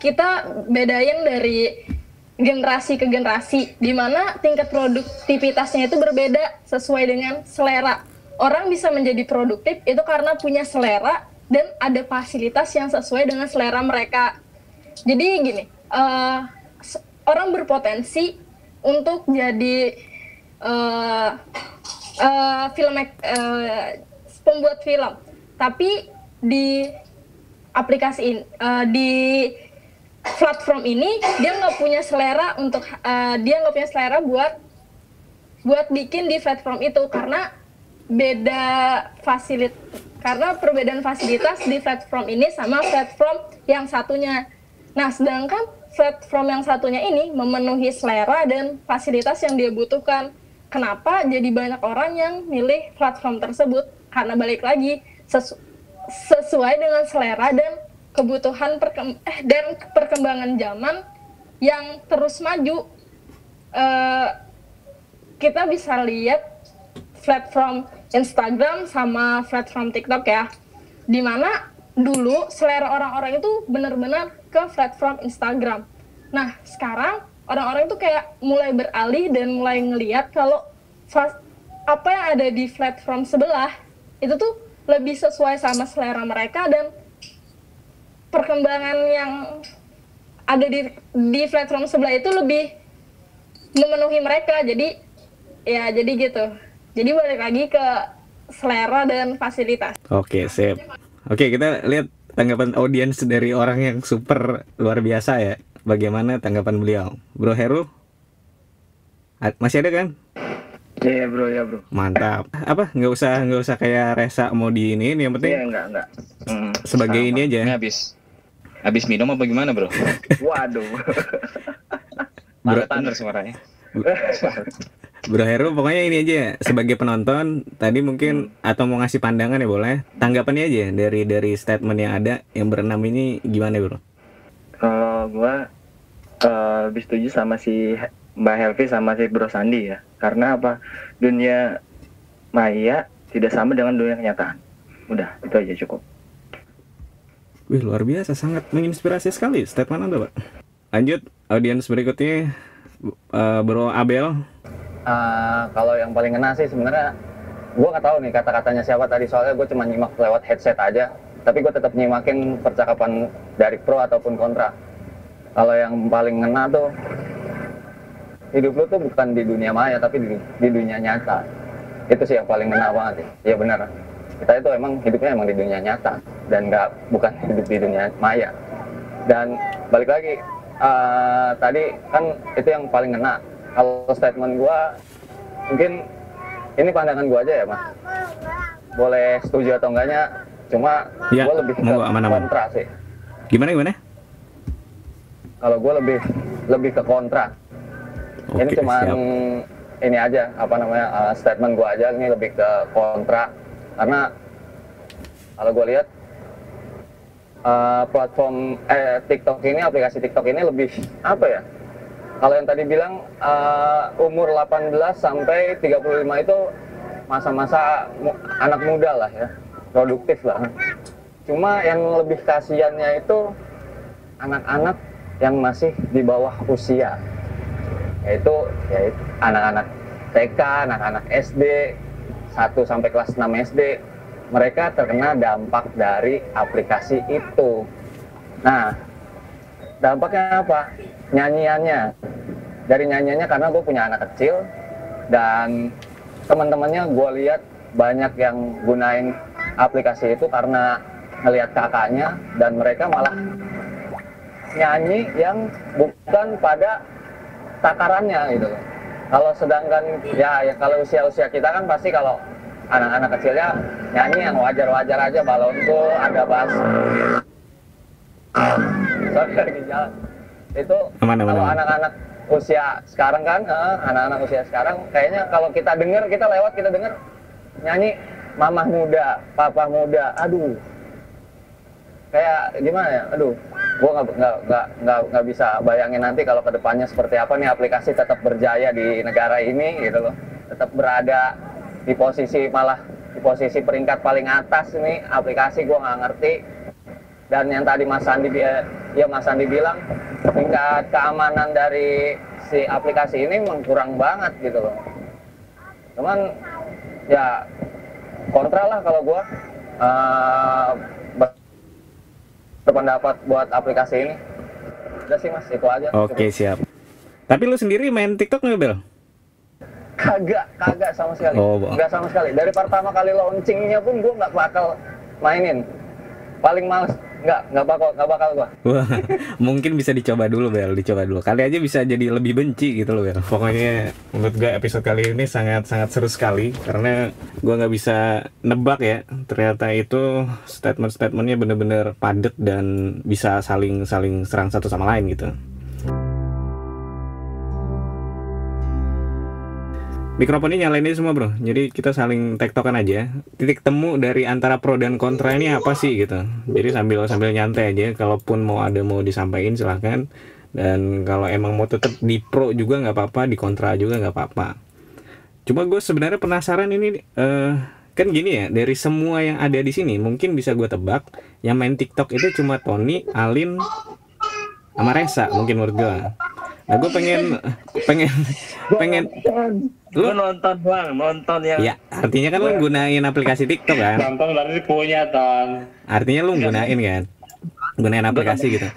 Kita bedain dari generasi ke generasi, di mana tingkat produktivitasnya itu berbeda sesuai dengan selera. Orang bisa menjadi produktif itu karena punya selera dan ada fasilitas yang sesuai dengan selera mereka. Jadi gini, orang berpotensi untuk jadi pembuat film, tapi di aplikasi ini, di platform ini dia nggak punya selera untuk buat bikin di platform itu karena perbedaan fasilitas di platform ini sama platform yang satunya. Nah, sedangkan platform yang satunya ini memenuhi selera dan fasilitas yang dia butuhkan. Kenapa jadi banyak orang yang milih platform tersebut? Karena balik lagi sesuai dengan selera dan kebutuhan dan perkembangan zaman yang terus maju. Kita bisa lihat platform Instagram sama platform TikTok ya. Dimana dulu selera orang-orang itu benar-benar ke platform Instagram. Nah, sekarang orang-orang itu kayak mulai beralih dan mulai ngelihat kalau apa yang ada di platform sebelah itu tuh lebih sesuai sama selera mereka, dan perkembangan yang ada di platform sebelah itu lebih memenuhi mereka. Jadi gitu. Jadi balik lagi ke selera dan fasilitas. Oke, sip. Oke, kita lihat tanggapan audiens dari orang yang super luar biasa ya. Bagaimana tanggapan beliau? Bro Heru? Masih ada kan? Iya bro, ya bro. Mantap. Apa? Nggak usah kayak Resa mau di ini. Yang penting Iya, enggak. sebagai ini aja. Ini habis minum apa gimana bro? Waduh. Bener suaranya. Bro Heru, pokoknya ini aja sebagai penonton tadi mungkin atau mau ngasih pandangan ya boleh. Tanggapannya aja dari statement yang ada yang berenam ini gimana bro? Kalau gua lebih setuju sama si Mbak Helvi sama si Bro Sandi ya. Karena apa? Dunia maya tidak sama dengan dunia kenyataan. Udah, itu aja cukup. Wih, luar biasa, sangat menginspirasi sekali statement Anda, Pak. Lanjut, audiens berikutnya Bro Abel. Kalau yang paling ngena sih sebenarnya gue nggak tahu nih kata-katanya siapa tadi, soalnya gue cuma nyimak lewat headset aja, tapi gue tetap nyimakin percakapan dari pro ataupun kontra. Kalau yang paling ngena tuh, hidup lu tuh bukan di dunia maya tapi di dunia nyata. Itu sih yang paling ngena banget sih. Iya benar, kita itu emang hidupnya emang di dunia nyata dan bukan hidup di dunia maya. Dan balik lagi, tadi kan itu yang paling ngena. Kalau statement gue, mungkin ini pandangan gue aja ya mas, boleh setuju atau enggaknya, cuma ya, gue lebih ke kontra sih. Gimana? Kalau gue lebih ke kontra. Oke, ini cuma siap. Ini aja statement gue aja, ini lebih ke kontra, karena kalau gue lihat platform TikTok ini, aplikasi TikTok ini lebih apa ya? Kalau yang tadi bilang umur 18 sampai 35 itu masa-masa anak muda lah ya, produktif lah. Cuma yang lebih kasihannya itu anak-anak yang masih di bawah usia, yaitu anak-anak TK, anak-anak SD, 1 sampai kelas 6 SD. Mereka terkena dampak dari aplikasi itu. Nah, dampaknya apa? Nyanyiannya. Dari nyanyiannya, karena gue punya anak kecil dan teman-temannya gue lihat banyak yang gunain aplikasi itu karena ngelihat kakaknya, dan mereka malah nyanyi yang bukan pada takarannya gitu. Kalau sedangkan ya kalau usia-usia kita kan pasti kalau anak-anak kecilnya nyanyi yang wajar-wajar aja, balonku, ada bass. Sorry, lagi jalan. Itu kalau anak-anak usia sekarang kan, anak-anak usia sekarang kayaknya kalau kita dengar nyanyi mamah muda, papa muda, aduh, kayak gimana ya, aduh, gua nggak bisa bayangin nanti kalau kedepannya seperti apa nih aplikasi tetap berjaya di negara ini gitu loh, tetap berada di posisi peringkat paling atas ini aplikasi, gua nggak ngerti. Dan yang tadi Mas Sandi bilang tingkat keamanan dari si aplikasi ini memang kurang banget gitu loh. Cuman ya kontra lah kalau gua berpendapat buat aplikasi ini. Udah sih mas, itu aja. Oke, siap. Tapi lu sendiri main TikTok nggak, Bel? Kagak sama sekali. Nggak sama sekali. Dari pertama kali launchingnya pun gua nggak bakal mainin. Paling males. Nggak bakal gua. Wah, mungkin bisa dicoba dulu, Bel. Dicoba dulu. Kali aja bisa jadi lebih benci gitu loh, Bel. Pokoknya menurut gue episode kali ini sangat seru sekali, karena gue nggak bisa nebak ya. Ternyata itu statement-statementnya bener-bener padat dan bisa saling serang satu sama lain gitu. Mikrofonnya nyalain aja semua bro, jadi kita saling tektokan aja. Titik temu dari antara pro dan kontra ini apa sih gitu. Jadi sambil nyantai aja. Kalaupun mau disampaikan silahkan. Dan kalau emang mau tetap di pro juga nggak apa-apa, di kontra juga nggak apa-apa. Cuma gue sebenarnya penasaran ini kan gini ya, dari semua yang ada di sini mungkin bisa gue tebak yang main TikTok itu cuma Tony, Alin, sama Resa mungkin menurut gue. Nah gue pengen Lu nonton bang, nonton yang ya artinya kan lu gunain aplikasi TikTok kan, Nonton berarti punya Ton. artinya lu gunain kan, gunain aplikasi gitu.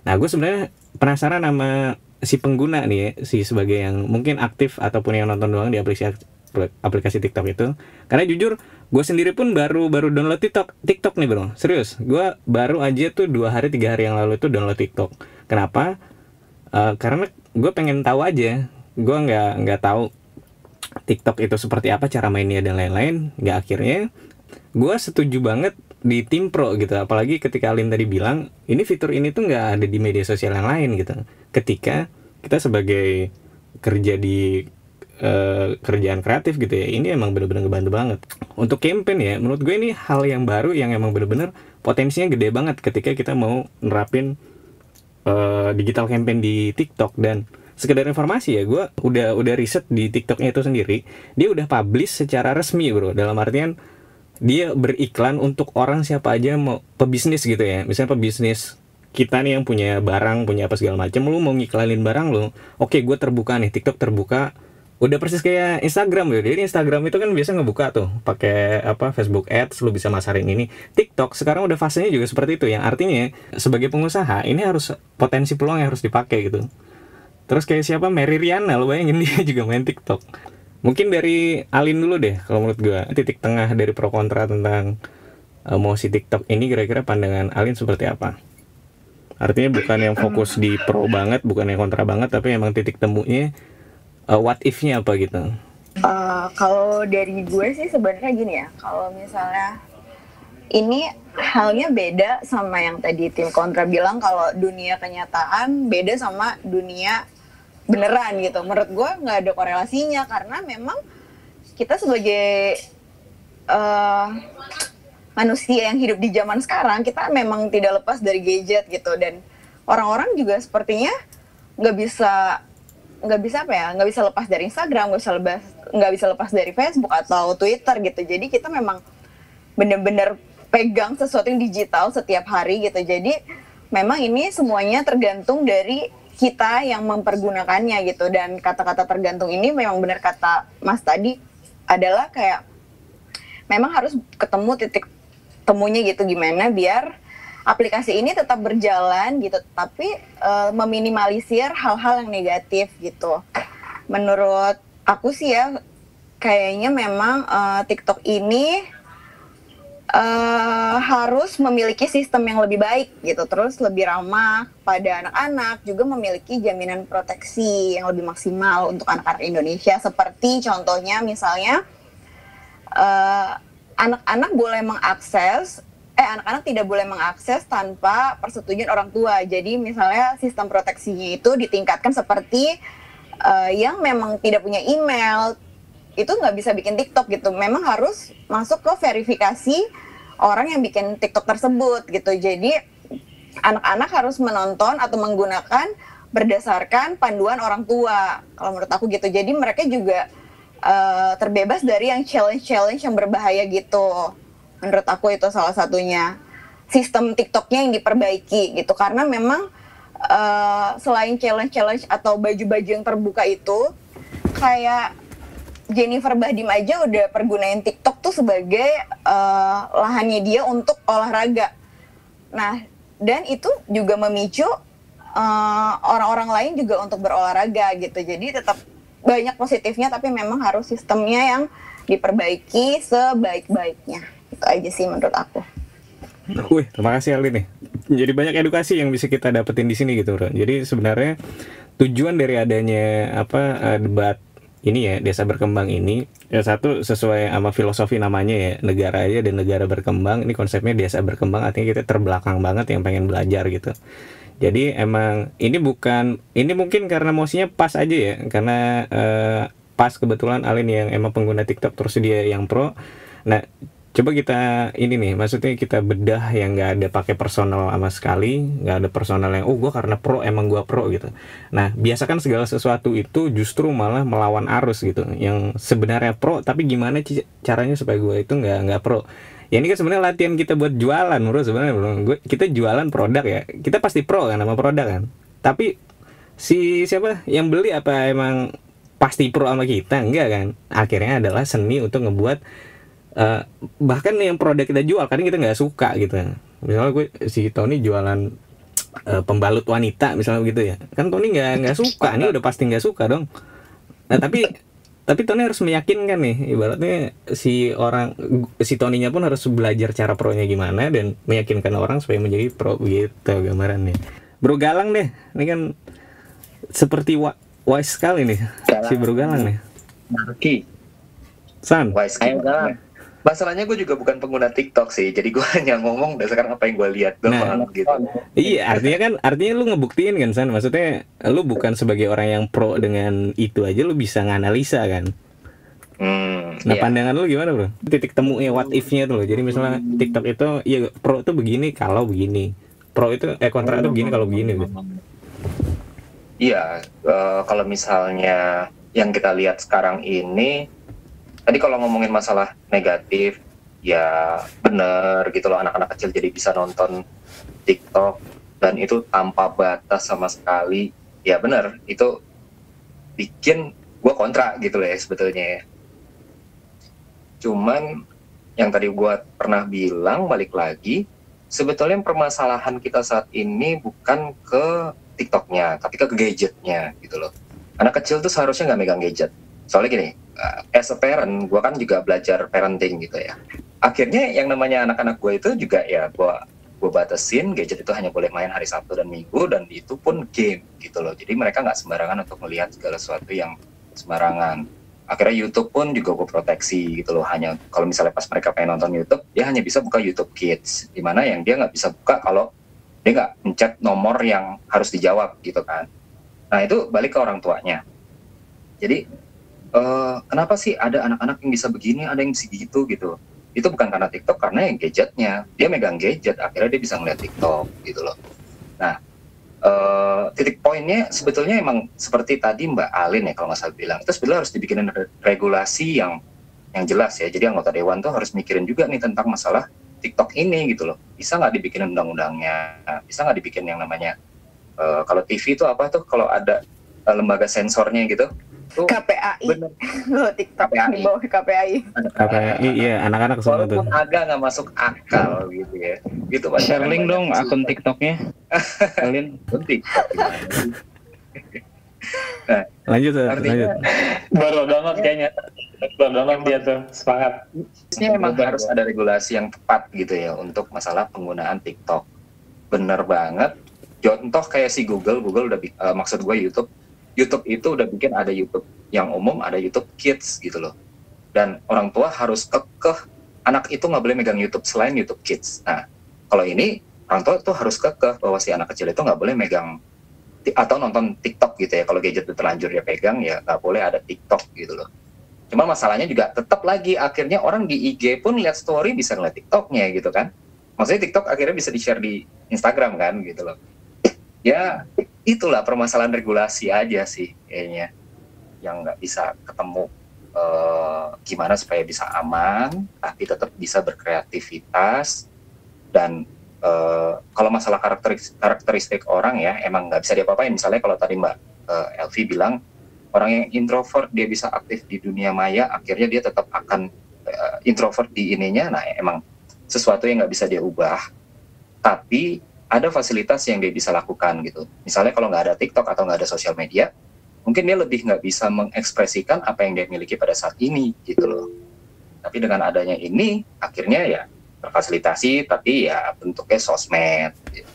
Nah gue sebenarnya penasaran sama si pengguna nih ya, si sebagai yang mungkin aktif ataupun yang nonton doang di aplikasi TikTok itu. Karena jujur gue sendiri pun baru download TikTok nih bro, serius. Gue baru aja tuh 2 hari 3 hari yang lalu itu download TikTok. Kenapa? Karena gue pengen tahu aja. Gue nggak tahu TikTok itu seperti apa, cara mainnya dan lain-lain. Nggak, akhirnya gue setuju banget di tim pro gitu. Apalagi ketika Alin tadi bilang ini fitur ini tuh nggak ada di media sosial yang lain gitu. Ketika kita sebagai kerja di kerjaan kreatif gitu ya, ini emang bener-bener ngebantu banget untuk campaign ya. Menurut gue ini hal yang baru yang emang bener-bener potensinya gede banget ketika kita mau nerapin digital campaign di TikTok. Dan sekedar informasi ya, gue udah riset di TikToknya itu sendiri, dia udah publish secara resmi bro, dalam artian dia beriklan untuk orang siapa aja mau pebisnis gitu ya. Misalnya pebisnis kita nih yang punya barang, punya apa segala macam, lu mau ngiklanin barang lu, oke gue terbuka nih, TikTok terbuka. Udah persis kayak Instagram gitu. Jadi Instagram itu kan biasa ngebuka tuh pakai apa, Facebook Ads, lu bisa masarin ini. TikTok sekarang udah fasenya juga seperti itu, yang artinya sebagai pengusaha ini harus potensi peluang yang harus dipakai gitu. Terus kayak siapa, Mary Riana, lu bayangin dia juga main TikTok. Mungkin dari Alin dulu deh, kalau menurut gua titik tengah dari pro kontra tentang mau si TikTok ini, kira-kira pandangan Alin seperti apa? Artinya bukan yang fokus di pro banget, bukan yang kontra banget, tapi emang titik temunya what if-nya apa gitu. Kalau dari gue sih sebenarnya gini ya, kalau misalnya ini halnya beda sama yang tadi tim kontra bilang, kalau dunia kenyataan beda sama dunia beneran gitu. Menurut gue nggak ada korelasinya, karena memang kita sebagai manusia yang hidup di zaman sekarang, kita memang tidak lepas dari gadget gitu. Dan orang-orang juga sepertinya nggak bisa lepas dari Instagram, nggak bisa lepas dari Facebook atau Twitter gitu. Jadi kita memang benar-benar pegang sesuatu yang digital setiap hari gitu. Jadi memang ini semuanya tergantung dari kita yang mempergunakannya gitu. Dan kata-kata tergantung ini memang benar kata Mas tadi, adalah kayak memang harus ketemu titik temunya gitu, gimana biar aplikasi ini tetap berjalan gitu, tapi meminimalisir hal-hal yang negatif gitu. Menurut aku sih ya, kayaknya memang TikTok ini harus memiliki sistem yang lebih baik gitu, terus lebih ramah pada anak-anak, juga memiliki jaminan proteksi yang lebih maksimal untuk anak-anak Indonesia. Seperti contohnya misalnya anak-anak tidak boleh mengakses tanpa persetujuan orang tua. Jadi misalnya sistem proteksinya itu ditingkatkan seperti yang memang tidak punya email itu nggak bisa bikin TikTok gitu. Memang harus masuk ke verifikasi orang yang bikin TikTok tersebut gitu. Jadi anak-anak harus menonton atau menggunakan berdasarkan panduan orang tua, kalau menurut aku gitu. Jadi mereka juga terbebas dari yang challenge yang berbahaya gitu. Menurut aku itu salah satunya, sistem TikToknya yang diperbaiki gitu. Karena memang selain challenge atau baju-baju yang terbuka itu, kayak Jennifer Bahdim aja udah pergunain TikTok tuh sebagai lahannya dia untuk olahraga. Nah, dan itu juga memicu orang-orang lain juga untuk berolahraga gitu. Jadi tetap banyak positifnya, tapi memang harus sistemnya yang diperbaiki sebaik-baiknya. Itu aja sih menurut aku. Wih, terima kasih Alin nih. Jadi banyak edukasi yang bisa kita dapetin di sini gitu, bro. Jadi sebenarnya tujuan dari adanya debat ini ya, desa berkembang ini, ya satu sesuai sama filosofi namanya ya, negara aja dan negara berkembang. Ini konsepnya desa berkembang, artinya kita terbelakang banget yang pengen belajar gitu. Jadi emang ini mungkin karena mosinya pas aja ya, karena pas kebetulan Alin yang emang pengguna TikTok terus dia yang pro. Nah, Coba kita ini nih, maksudnya kita bedah yang nggak ada pakai personal sama sekali, nggak ada personal yang gue karena pro emang gue pro gitu. Nah biasakan segala sesuatu itu justru malah melawan arus gitu. Yang sebenarnya pro, tapi gimana caranya supaya gue itu nggak pro. Ya ini kan sebenarnya latihan kita buat jualan, bro. Sebenarnya bro, kita jualan produk ya, kita pasti pro kan sama produk kan. Tapi si siapa yang beli apa emang pasti pro sama kita? Enggak kan. Akhirnya adalah seni untuk ngebuat bahkan yang produk kita jual kadang kita nggak suka gitu. Misalnya gue si Tony jualan pembalut wanita misalnya gitu ya, kan Tony nggak suka, ini udah pasti nggak suka dong. Nah tapi Tony harus meyakinkan nih, ibaratnya si Tony-nya pun harus belajar cara pro-nya gimana dan meyakinkan orang supaya menjadi pro gitu gambarannya. Bro Galang deh, ini kan seperti wise sekali nih si Bro Galang nih. Marki. San. Wise Galang. Masalahnya gue juga bukan pengguna TikTok sih, jadi gue hanya ngomong berdasarkan apa yang gue lihat doang gitu. Iya, artinya lu ngebuktiin kan San, maksudnya lu bukan sebagai orang yang pro dengan itu aja lu bisa nganalisa kan. Nah pandangan lu gimana bro? Titik temunya what if-nya tuh loh. Jadi misalnya TikTok itu ya pro itu begini kalau begini, pro itu kontra itu begini kalau begini gitu. Iya, kalau misalnya yang kita lihat sekarang ini, tadi kalau ngomongin masalah negatif, ya bener gitu loh, anak-anak kecil jadi bisa nonton TikTok dan itu tanpa batas sama sekali. Ya bener, itu bikin gue kontra gitu loh ya sebetulnya ya. Cuman yang tadi gue pernah bilang, balik lagi, sebetulnya permasalahan kita saat ini bukan ke TikToknya, tapi ke gadgetnya gitu loh. Anak kecil tuh seharusnya nggak megang gadget. Soalnya gini, as a parent, gue kan juga belajar parenting gitu ya. Akhirnya yang namanya anak-anak gue itu juga ya gue batasin gadget itu hanya boleh main hari Sabtu dan Minggu, dan itu pun game gitu loh. Jadi mereka nggak sembarangan untuk melihat segala sesuatu yang sembarangan. Akhirnya YouTube pun juga gue proteksi gitu loh. Hanya kalau misalnya pas mereka pengen nonton YouTube, dia hanya bisa buka YouTube Kids, dimana yang dia nggak bisa buka kalau dia nggak mencet nomor yang harus dijawab gitu kan. Nah itu balik ke orang tuanya. Jadi kenapa sih ada anak-anak yang bisa begini, ada yang bisa gitu. Itu bukan karena TikTok, karena yang gadgetnya. Dia megang gadget, akhirnya dia bisa ngeliat TikTok gitu loh. Nah, titik poinnya sebetulnya emang seperti tadi Mbak Alin ya kalau nggak salah bilang, itu sebetulnya harus dibikinin regulasi yang jelas ya. Jadi anggota dewan tuh harus mikirin juga nih tentang masalah TikTok ini gitu loh. Bisa nggak dibikinin undang-undangnya? Bisa nggak dibikin yang namanya kalau TV itu apa tuh kalau ada lembaga sensornya gitu? KPAI. Lo TikTok di bawah KPAI. KPAI, iya, anak-anak semua tuh. Walaupun agak nggak masuk akal gitu ya. Gitu Pak. Share link dong akun TikToknya. Kalian TikTok gimana? Nah, lanjut. Baru download kayaknya. Baru download dia tuh, semangat. Ini memang harus ada regulasi yang tepat gitu ya untuk masalah penggunaan TikTok. Bener banget. Contoh kayak si Google udah maksud gue YouTube itu udah bikin ada YouTube yang umum, ada YouTube Kids gitu loh. Dan orang tua harus kekeh anak itu nggak boleh megang YouTube selain YouTube Kids. Nah, kalau ini orang tua tuh harus kekeh bahwa si anak kecil itu nggak boleh megang atau nonton TikTok gitu ya. Kalau gadget itu terlanjur dia pegang, ya nggak boleh ada TikTok gitu loh. Cuma masalahnya juga tetap lagi akhirnya orang di IG pun lihat story bisa ngeliat TikToknya gitu kan. Maksudnya TikTok akhirnya bisa di-share di Instagram kan gitu loh. Ya itulah permasalahan regulasi aja sih kayaknya yang nggak bisa ketemu gimana supaya bisa aman tapi tetap bisa berkreativitas. Dan kalau masalah karakteristik orang ya emang nggak bisa diapa-apain. Misalnya kalau tadi Mbak Elvi bilang orang yang introvert dia bisa aktif di dunia maya, akhirnya dia tetap akan introvert di ininya. Nah emang sesuatu yang nggak bisa dia ubah, tapi ada fasilitas yang dia bisa lakukan gitu. Misalnya kalau nggak ada TikTok atau nggak ada sosial media, mungkin dia lebih nggak bisa mengekspresikan apa yang dia miliki pada saat ini gitu loh. Tapi dengan adanya ini, akhirnya ya terfasilitasi, tapi ya bentuknya sosmed. Gitu.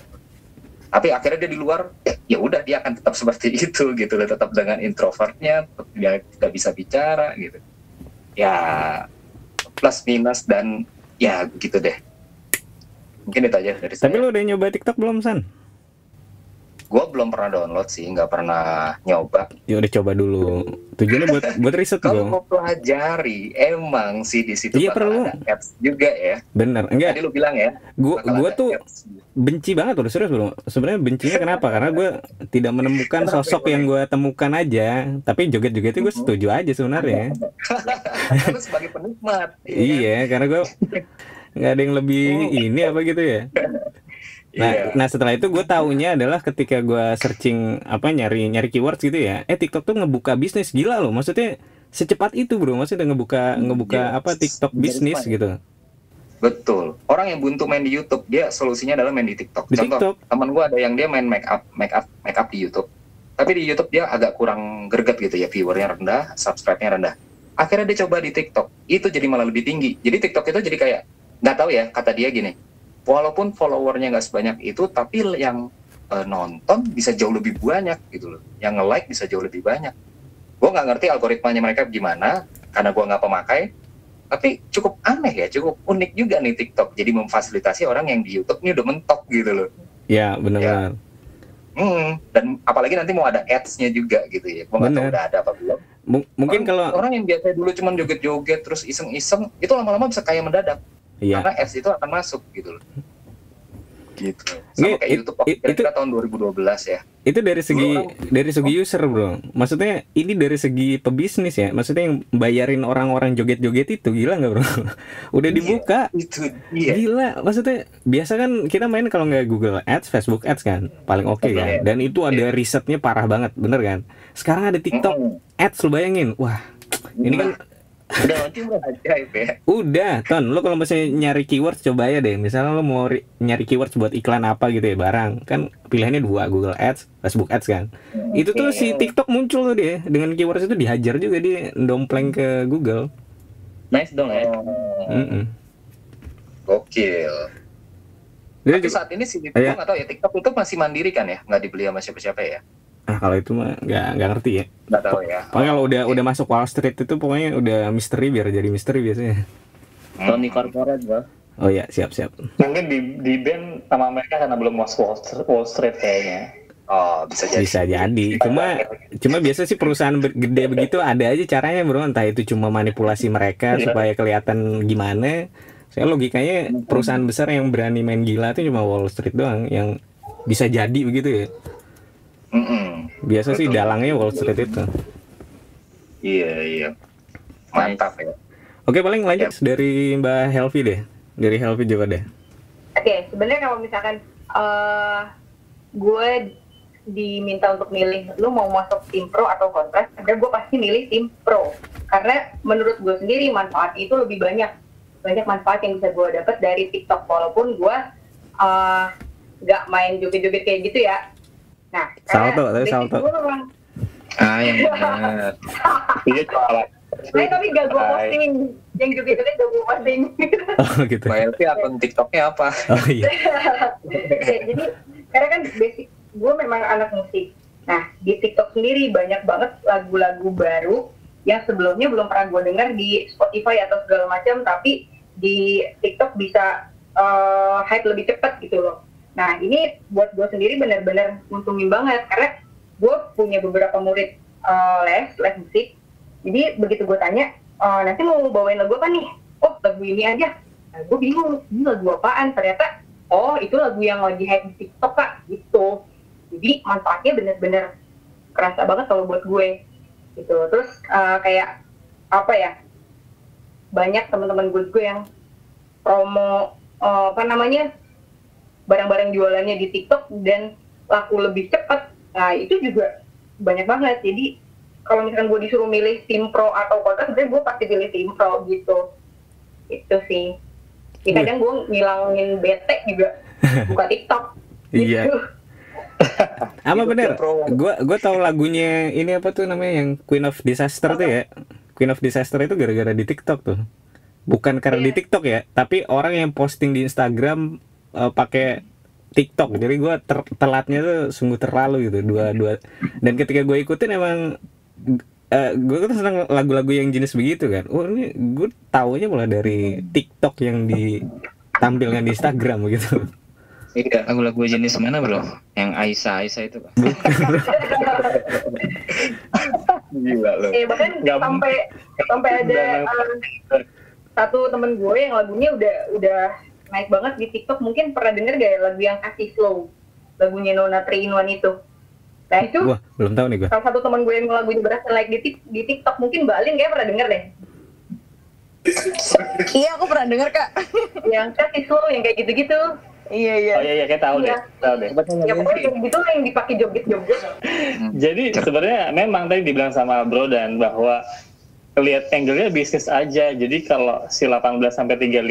Tapi akhirnya dia di luar, ya udah dia akan tetap seperti itu gitu loh, tetap dengan introvertnya, tetap dia tidak bisa bicara gitu. Ya plus minus dan ya gitu deh. Mungkin itu aja dari saya. Tapi lu udah nyoba TikTok belum, San? Gue belum pernah download sih, nggak pernah nyoba. Ya udah coba dulu. Tujuannya buat riset Kalau bro. mau pelajari, emang sih di situ Iya, bakal perlu. ada ads juga ya. Bener, enggak. Tadi lu bilang ya. bakal Gua ada tuh ads. benci banget udah serius bro. Sebenarnya bencinya kenapa? Karena gue tidak menemukan sosok yang gue temukan aja. Tapi joget-jogetnya gue setuju aja sebenarnya. Karena lu sebagai penikmat. Iya, karena gue nggak ada yang lebih ini apa gitu ya. Iya. Nah setelah itu gue taunya adalah ketika gue searching apa nyari keywords gitu ya. TikTok tuh ngebuka bisnis gila loh. Maksudnya secepat itu bro. Maksudnya ngebuka apa TikTok bisnis gitu. Betul. Orang yang buntu main di YouTube, dia solusinya adalah main di TikTok. Di Contoh, TikTok. teman gue ada yang dia main make up di YouTube. Tapi di YouTube dia agak kurang greget gitu ya, viewernya rendah, subscribe-nya rendah. Akhirnya dia coba di TikTok, itu jadi malah lebih tinggi. Jadi TikTok itu jadi kayak, nggak tahu ya, kata dia gini, walaupun followernya nggak sebanyak itu, tapi yang nonton bisa jauh lebih banyak gitu loh. Yang nge-like bisa jauh lebih banyak. Gue nggak ngerti algoritmanya mereka gimana, karena gue nggak pemakai. Tapi cukup aneh ya, cukup unik juga nih TikTok. Jadi memfasilitasi orang yang di YouTube ini udah mentok gitu loh. Ya benar-benar. Dan apalagi nanti mau ada ads-nya juga gitu ya. Gue nggak tahu Bener. udah ada apa belum. Mungkin kalau Orang yang biasa dulu cuma joget-joget terus iseng-iseng, itu lama-lama bisa kaya mendadak. iya. Karena ads itu akan masuk gitu loh. Gitu. Nggak, Sama kayak YouTube waktu itu- kira-kira tahun 2012 ya. Itu dari segi user bro. Maksudnya ini dari segi pebisnis ya. Maksudnya yang bayarin orang-orang joget-joget itu gila nggak bro? Udah dibuka. Itu dia. Gila, maksudnya biasa kan kita main kalau nggak Google Ads, Facebook Ads kan, paling oke kan. Dan itu ada risetnya parah banget, bener kan? Sekarang ada TikTok Ads, lu bayangin, wah, ini kan Udah ajaib ya. udah, Ton, lu kalau misalnya nyari keywords coba ya deh. Misalnya lu mau nyari keywords buat iklan apa gitu ya, barang, kan pilihannya dua, Google Ads, Facebook Ads kan. Itu tuh si TikTok muncul tuh dia, dengan keywords itu dihajar juga dia dompleng ke Google. Nice dong ya. Mm-mm. Gokil. Jadi Tapi saat ini sih, gue Iya. nggak tahu ya, TikTok itu masih mandiri kan ya? Nggak dibeli sama siapa-siapa ya? kalau itu mah nggak ngerti ya. Nggak tahu ya. Pokoknya kalau udah masuk Wall Street itu pokoknya udah misteri, biar jadi misteri biasanya. Tony Corporate bro. Oh iya, siap. Mungkin di band sama mereka karena belum masuk Wall Street kayaknya. Oh, bisa jadi. Bisa jadi. Cuma biasa sih perusahaan gede begitu ada aja caranya bro. Entah itu cuma manipulasi mereka supaya kelihatan gimana. Saya logikanya perusahaan besar yang berani main gila itu cuma Wall Street doang yang bisa jadi begitu ya. Biasa sih dalangnya Wall Street itu. Iya. Mantap ya. Oke, paling lanjut dari Mbak Helvi deh. Dari Helvi juga deh. Oke, sebenarnya kalau misalkan gue diminta untuk milih lu mau masuk tim pro atau kontras, sebenarnya gue pasti milih tim pro karena menurut gue sendiri manfaat itu lebih banyak manfaat yang bisa gue dapat dari TikTok walaupun gue nggak main joget-joget kayak gitu ya. Nah, Salto, tapi basic salto. gue memang Yang benar. Iya soal tapi gak gue posting yang joget-joget gak gue posting. Oh gitu. Mbak Elvi akun TikToknya apa? Oh iya. Jadi karena kan basic gue memang anak musik. Nah di TikTok sendiri banyak banget lagu-lagu baru yang sebelumnya belum pernah gue dengar di Spotify atau segala macam, tapi di TikTok bisa hype lebih cepat gitu loh. Nah ini buat gue sendiri benar-benar untungin banget karena gue punya beberapa murid les musik. Jadi begitu gue tanya, nanti mau bawain lagu apa nih? Oh lagu ini aja. Nah, gue bingung, ini lagu apaan? Ternyata, oh itu lagu yang lagi hype di TikTok kak, gitu. Jadi manfaatnya bener-bener kerasa banget kalau buat gue, gitu. Terus kayak apa ya? Banyak teman-teman gue yang promo barang-barang jualannya di TikTok dan laku lebih cepat. Nah itu juga banyak banget. Jadi kalau misalkan gue disuruh milih tim pro atau kontras, sebenarnya gue pasti pilih tim pro gitu. Itu sih. Jadi kadang gue ngilangin bete juga buka TikTok. Iya. Gitu. Apa bener? Gua tahu lagunya ini apa tuh namanya yang Queen of Disaster tuh ya. Queen of Disaster itu gara-gara di TikTok tuh. Bukan karena di TikTok ya, tapi orang yang posting di Instagram pakai TikTok. Jadi gue telatnya tuh sungguh terlalu gitu. Dua. Dan ketika gue ikutin emang gue tuh senang lagu-lagu yang jenis begitu kan. Oh ini gue taunya mulai dari TikTok yang ditampilkan di Instagram gitu. Iya. Lagu-lagu jenis mana bro? Yang Aisyah itu Pak? Gila loh. Bahkan sampai ada satu temen gue yang lagunya udah naik banget di TikTok. Mungkin pernah denger gak ya lagu yang Kasih Slow, lagunya Nona 3 in 1 itu. Nah itu Wah, belum tahu nih gue. salah satu temen gue yang lagunya berhasil naik di TikTok. Mungkin Mbak Alin kayaknya pernah denger deh. Iya, aku pernah denger Kak. Yang Kasih Slow, yang kayak gitu-gitu. Iya. Oh iya kayak tahu deh, Iya. tahu deh. Ya pokoknya kayak gitu lah yang dipakai joget-joget. Jadi sebenarnya memang tadi dibilang sama Bro dan bahwa lihat angle-nya bisnis aja. Jadi kalau si 18 sampai 35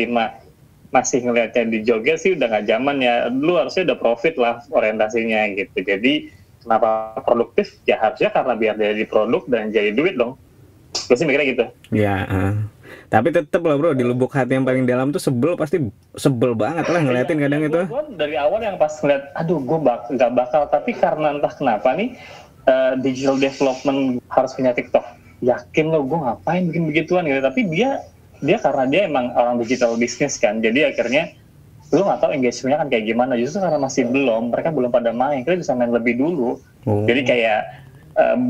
masih ngelihatnya di joget sih udah nggak zaman ya. Lu harusnya udah profit lah orientasinya gitu. Jadi kenapa produktif? Ya harusnya karena biar jadi produk dan jadi duit dong. Gue sih mikirnya gitu. Ya, tapi tetep lah bro, di lubuk hati yang paling dalam tuh pasti sebel banget lah ngeliatin kadang itu. Gue dari awal yang pas ngeliat, aduh gue nggak bakal, tapi karena entah kenapa nih digital development harus punya TikTok. Yakin lo gue ngapain bikin begituan gitu, tapi dia karena dia emang orang digital business kan, jadi akhirnya lu nggak tahu engagement-nya kan kayak gimana. Justru karena masih mereka belum pada main, kita bisa main lebih dulu. Jadi kayak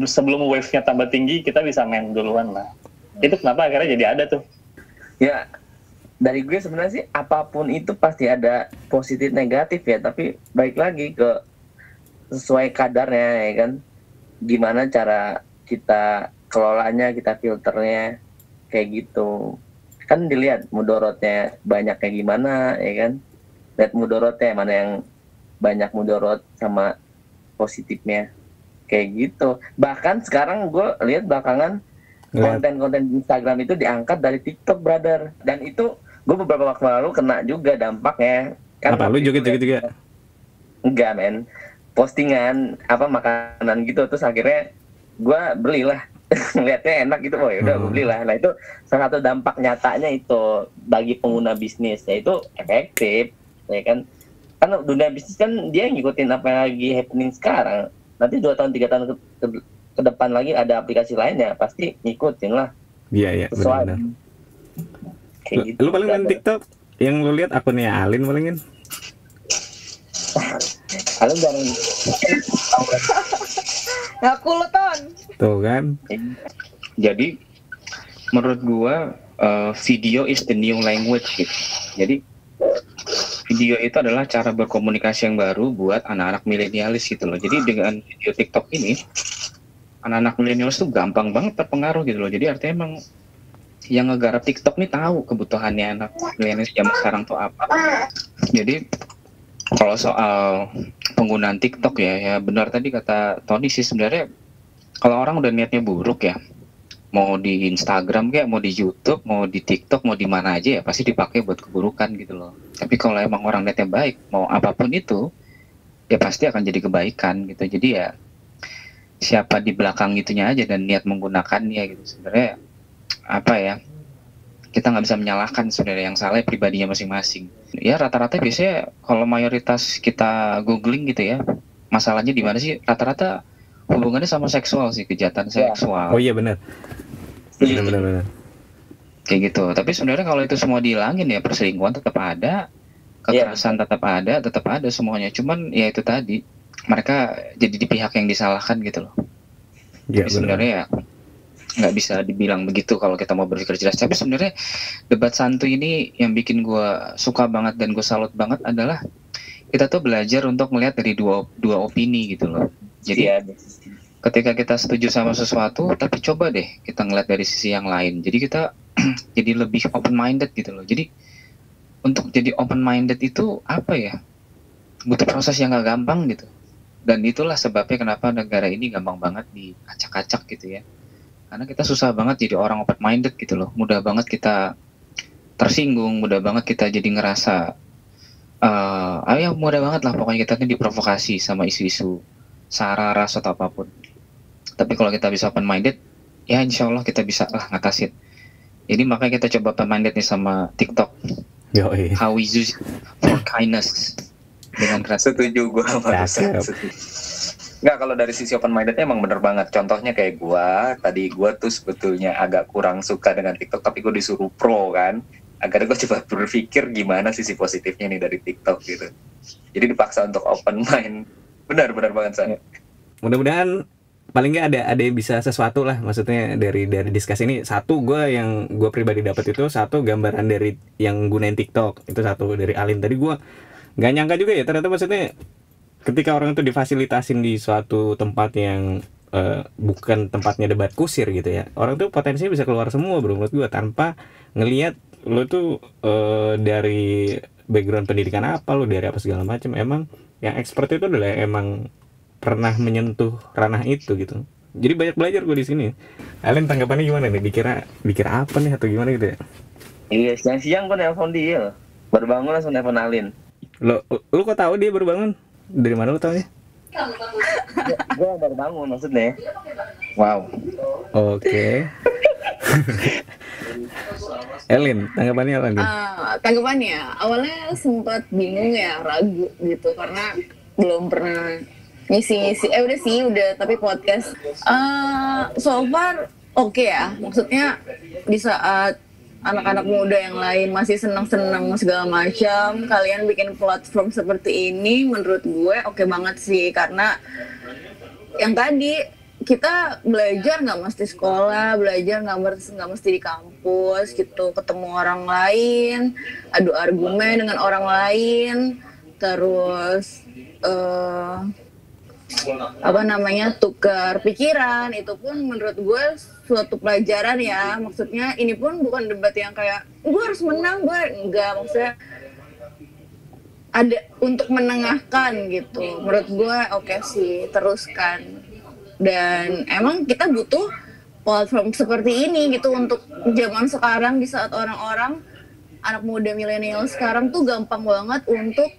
sebelum wave-nya tambah tinggi, kita bisa main duluan lah. Itu kenapa akhirnya jadi ada tuh. Ya, dari gue sebenarnya sih apapun itu pasti ada positif negatif ya, tapi baik lagi ke sesuai kadarnya ya kan. Gimana cara kita kelolanya, kita filternya kayak gitu. Kan dilihat mudorotnya banyak kayak gimana ya kan. Lihat mudorotnya mana yang banyak mudorot sama positifnya kayak gitu. Bahkan sekarang gue lihat belakangan konten-konten di Instagram itu diangkat dari TikTok, brother. Dan itu gue beberapa waktu lalu kena juga dampaknya. Kan apa lu joget-joget juga? Enggak men, postingan apa makanan gitu, terus akhirnya gue belilah. Ngeliatnya enak gitu, oh yaudah gue belilah. Nah itu salah satu dampak nyatanya itu bagi pengguna bisnis, yaitu efektif ya kan. Kan dunia bisnis kan dia ngikutin apa yang lagi happening sekarang. Nanti 2 tahun 3 tahun ke depan lagi ada aplikasi lainnya, pasti ngikutin lah. Iya, benar. Gitu. Lu paling main TikTok yang lu lihat akunnya Alin palingin. Alin jarang. Ngaku lo Ton. Tuh kan. Jadi menurut gua video is the new language gitu. Jadi video itu adalah cara berkomunikasi yang baru buat anak-anak milenialis gitu loh. Jadi dengan video TikTok ini anak-anak milenialis tuh gampang banget terpengaruh gitu loh. Jadi artinya emang yang ngegarap TikTok nih tahu kebutuhannya anak milenialis zaman sekarang tuh apa. Jadi kalau soal penggunaan TikTok ya benar tadi kata Tony sih, sebenarnya kalau orang udah niatnya buruk ya, mau di Instagram kayak, mau di YouTube, mau di TikTok, mau di mana aja ya pasti dipakai buat keburukan gitu loh. Tapi kalau emang orang niatnya baik, mau apapun itu ya pasti akan jadi kebaikan gitu. Jadi ya siapa di belakang itunya aja dan niat menggunakannya gitu. Sebenarnya apa ya, kita nggak bisa menyalahkan sebenarnya, yang salah pribadinya masing-masing. Ya rata-rata biasanya kalau mayoritas kita googling gitu ya, masalahnya di mana sih? Rata-rata hubungannya sama seksual sih, kejahatan seksual. Oh iya benar. Benar. Kayak gitu. Tapi sebenarnya kalau itu semua dihilangin ya perselingkuhan tetap ada, kekerasan tetap ada semuanya. Cuman ya itu tadi, mereka jadi di pihak yang disalahkan gitu loh. Ya, jadi sebenarnya ya nggak bisa dibilang begitu kalau kita mau berpikir jelas. Tapi sebenarnya debat santuy ini yang bikin gue suka banget dan gue salut banget adalah kita tuh belajar untuk melihat dari dua opini gitu loh. Jadi ketika kita setuju sama sesuatu, tapi coba deh kita ngeliat dari sisi yang lain. Jadi kita jadi lebih open minded gitu loh. Jadi untuk jadi open minded itu apa ya? Butuh proses yang gak gampang gitu. Dan itulah sebabnya kenapa negara ini gampang banget diacak-acak gitu ya. Karena kita susah banget jadi orang open minded gitu loh. Mudah banget kita tersinggung, mudah banget kita jadi ngerasa mudah banget lah pokoknya kita ini diprovokasi sama isu-isu sara, ras atau apapun. Tapi kalau kita bisa open minded, ya insya Allah kita bisa lah ngatasin. Jadi makanya kita coba open minded nih sama TikTok. Yoi. How we use for kindness. Dengan setuju gue nggak, kalau dari sisi open mindednya emang bener banget. Contohnya kayak gue tuh sebetulnya agak kurang suka dengan TikTok, tapi gue disuruh pro kan. agar gue coba berpikir gimana sisi positifnya nih dari TikTok gitu. Jadi dipaksa untuk open mind. Benar banget San. Mudah-mudahan paling nggak ada yang bisa sesuatu lah, maksudnya dari diskusi ini. Satu, yang gue pribadi dapat itu satu gambaran dari yang gunain TikTok itu, satu dari Alin tadi. Gue nggak nyangka juga ya ternyata, maksudnya ketika orang itu difasilitasin di suatu tempat yang bukan tempatnya debat kusir gitu ya, orang tuh potensinya bisa keluar semua bro menurut gue, tanpa ngelihat lo tuh dari background pendidikan apa, lo dari apa segala macam. Emang yang expert itu adalah emang pernah menyentuh ranah itu gitu. Jadi banyak belajar gue di sini. Alin tanggapannya gimana nih? Dikira apa nih atau gimana gitu ya? Iya, siang-siang gue nelpon dia. Baru bangun langsung nelpon Alin. Lu kok tahu dia baru bangun? Dari mana lu tahu ya? Gue baru bangun maksudnya. Wow. Oke. Elin, tanggapannya apa nih? Tanggapannya awalnya sempat bingung ya, ragu gitu karena belum pernah ngisi udah tapi podcast so far oke ya, maksudnya di saat anak-anak muda yang lain masih senang-senang segala macam, kalian bikin platform seperti ini menurut gue oke banget sih, karena yang tadi kita belajar nggak mesti sekolah, belajar nggak mesti di kampus gitu, ketemu orang lain, adu argumen dengan orang lain, terus tukar pikiran, itu pun menurut gue suatu pelajaran ya. Maksudnya ini pun bukan debat yang kayak gue harus menang, gue enggak, maksudnya ada untuk menengahkan gitu. Menurut gue oke sih, teruskan. Dan emang kita butuh platform seperti ini gitu untuk zaman sekarang, di saat orang-orang anak muda milenial sekarang tuh gampang banget untuk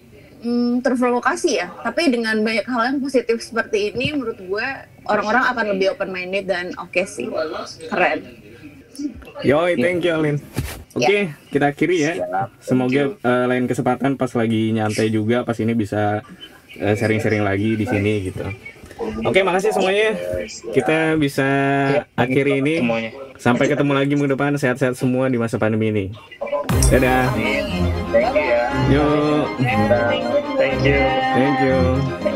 terprovokasi ya, tapi dengan banyak hal yang positif seperti ini menurut gue orang-orang akan lebih open minded dan oke sih, keren. Yoi, thank you Alin. Oke, kita akhiri ya. Semoga lain kesempatan pas lagi nyantai juga pas ini bisa sharing-sharing lagi di sini gitu. Oke, makasih semuanya. Kita bisa akhiri ini. Sampai ketemu lagi minggu depan. Sehat-sehat semua di masa pandemi ini. Dadah. Thank you ya. Yuk. Thank you. Thank you.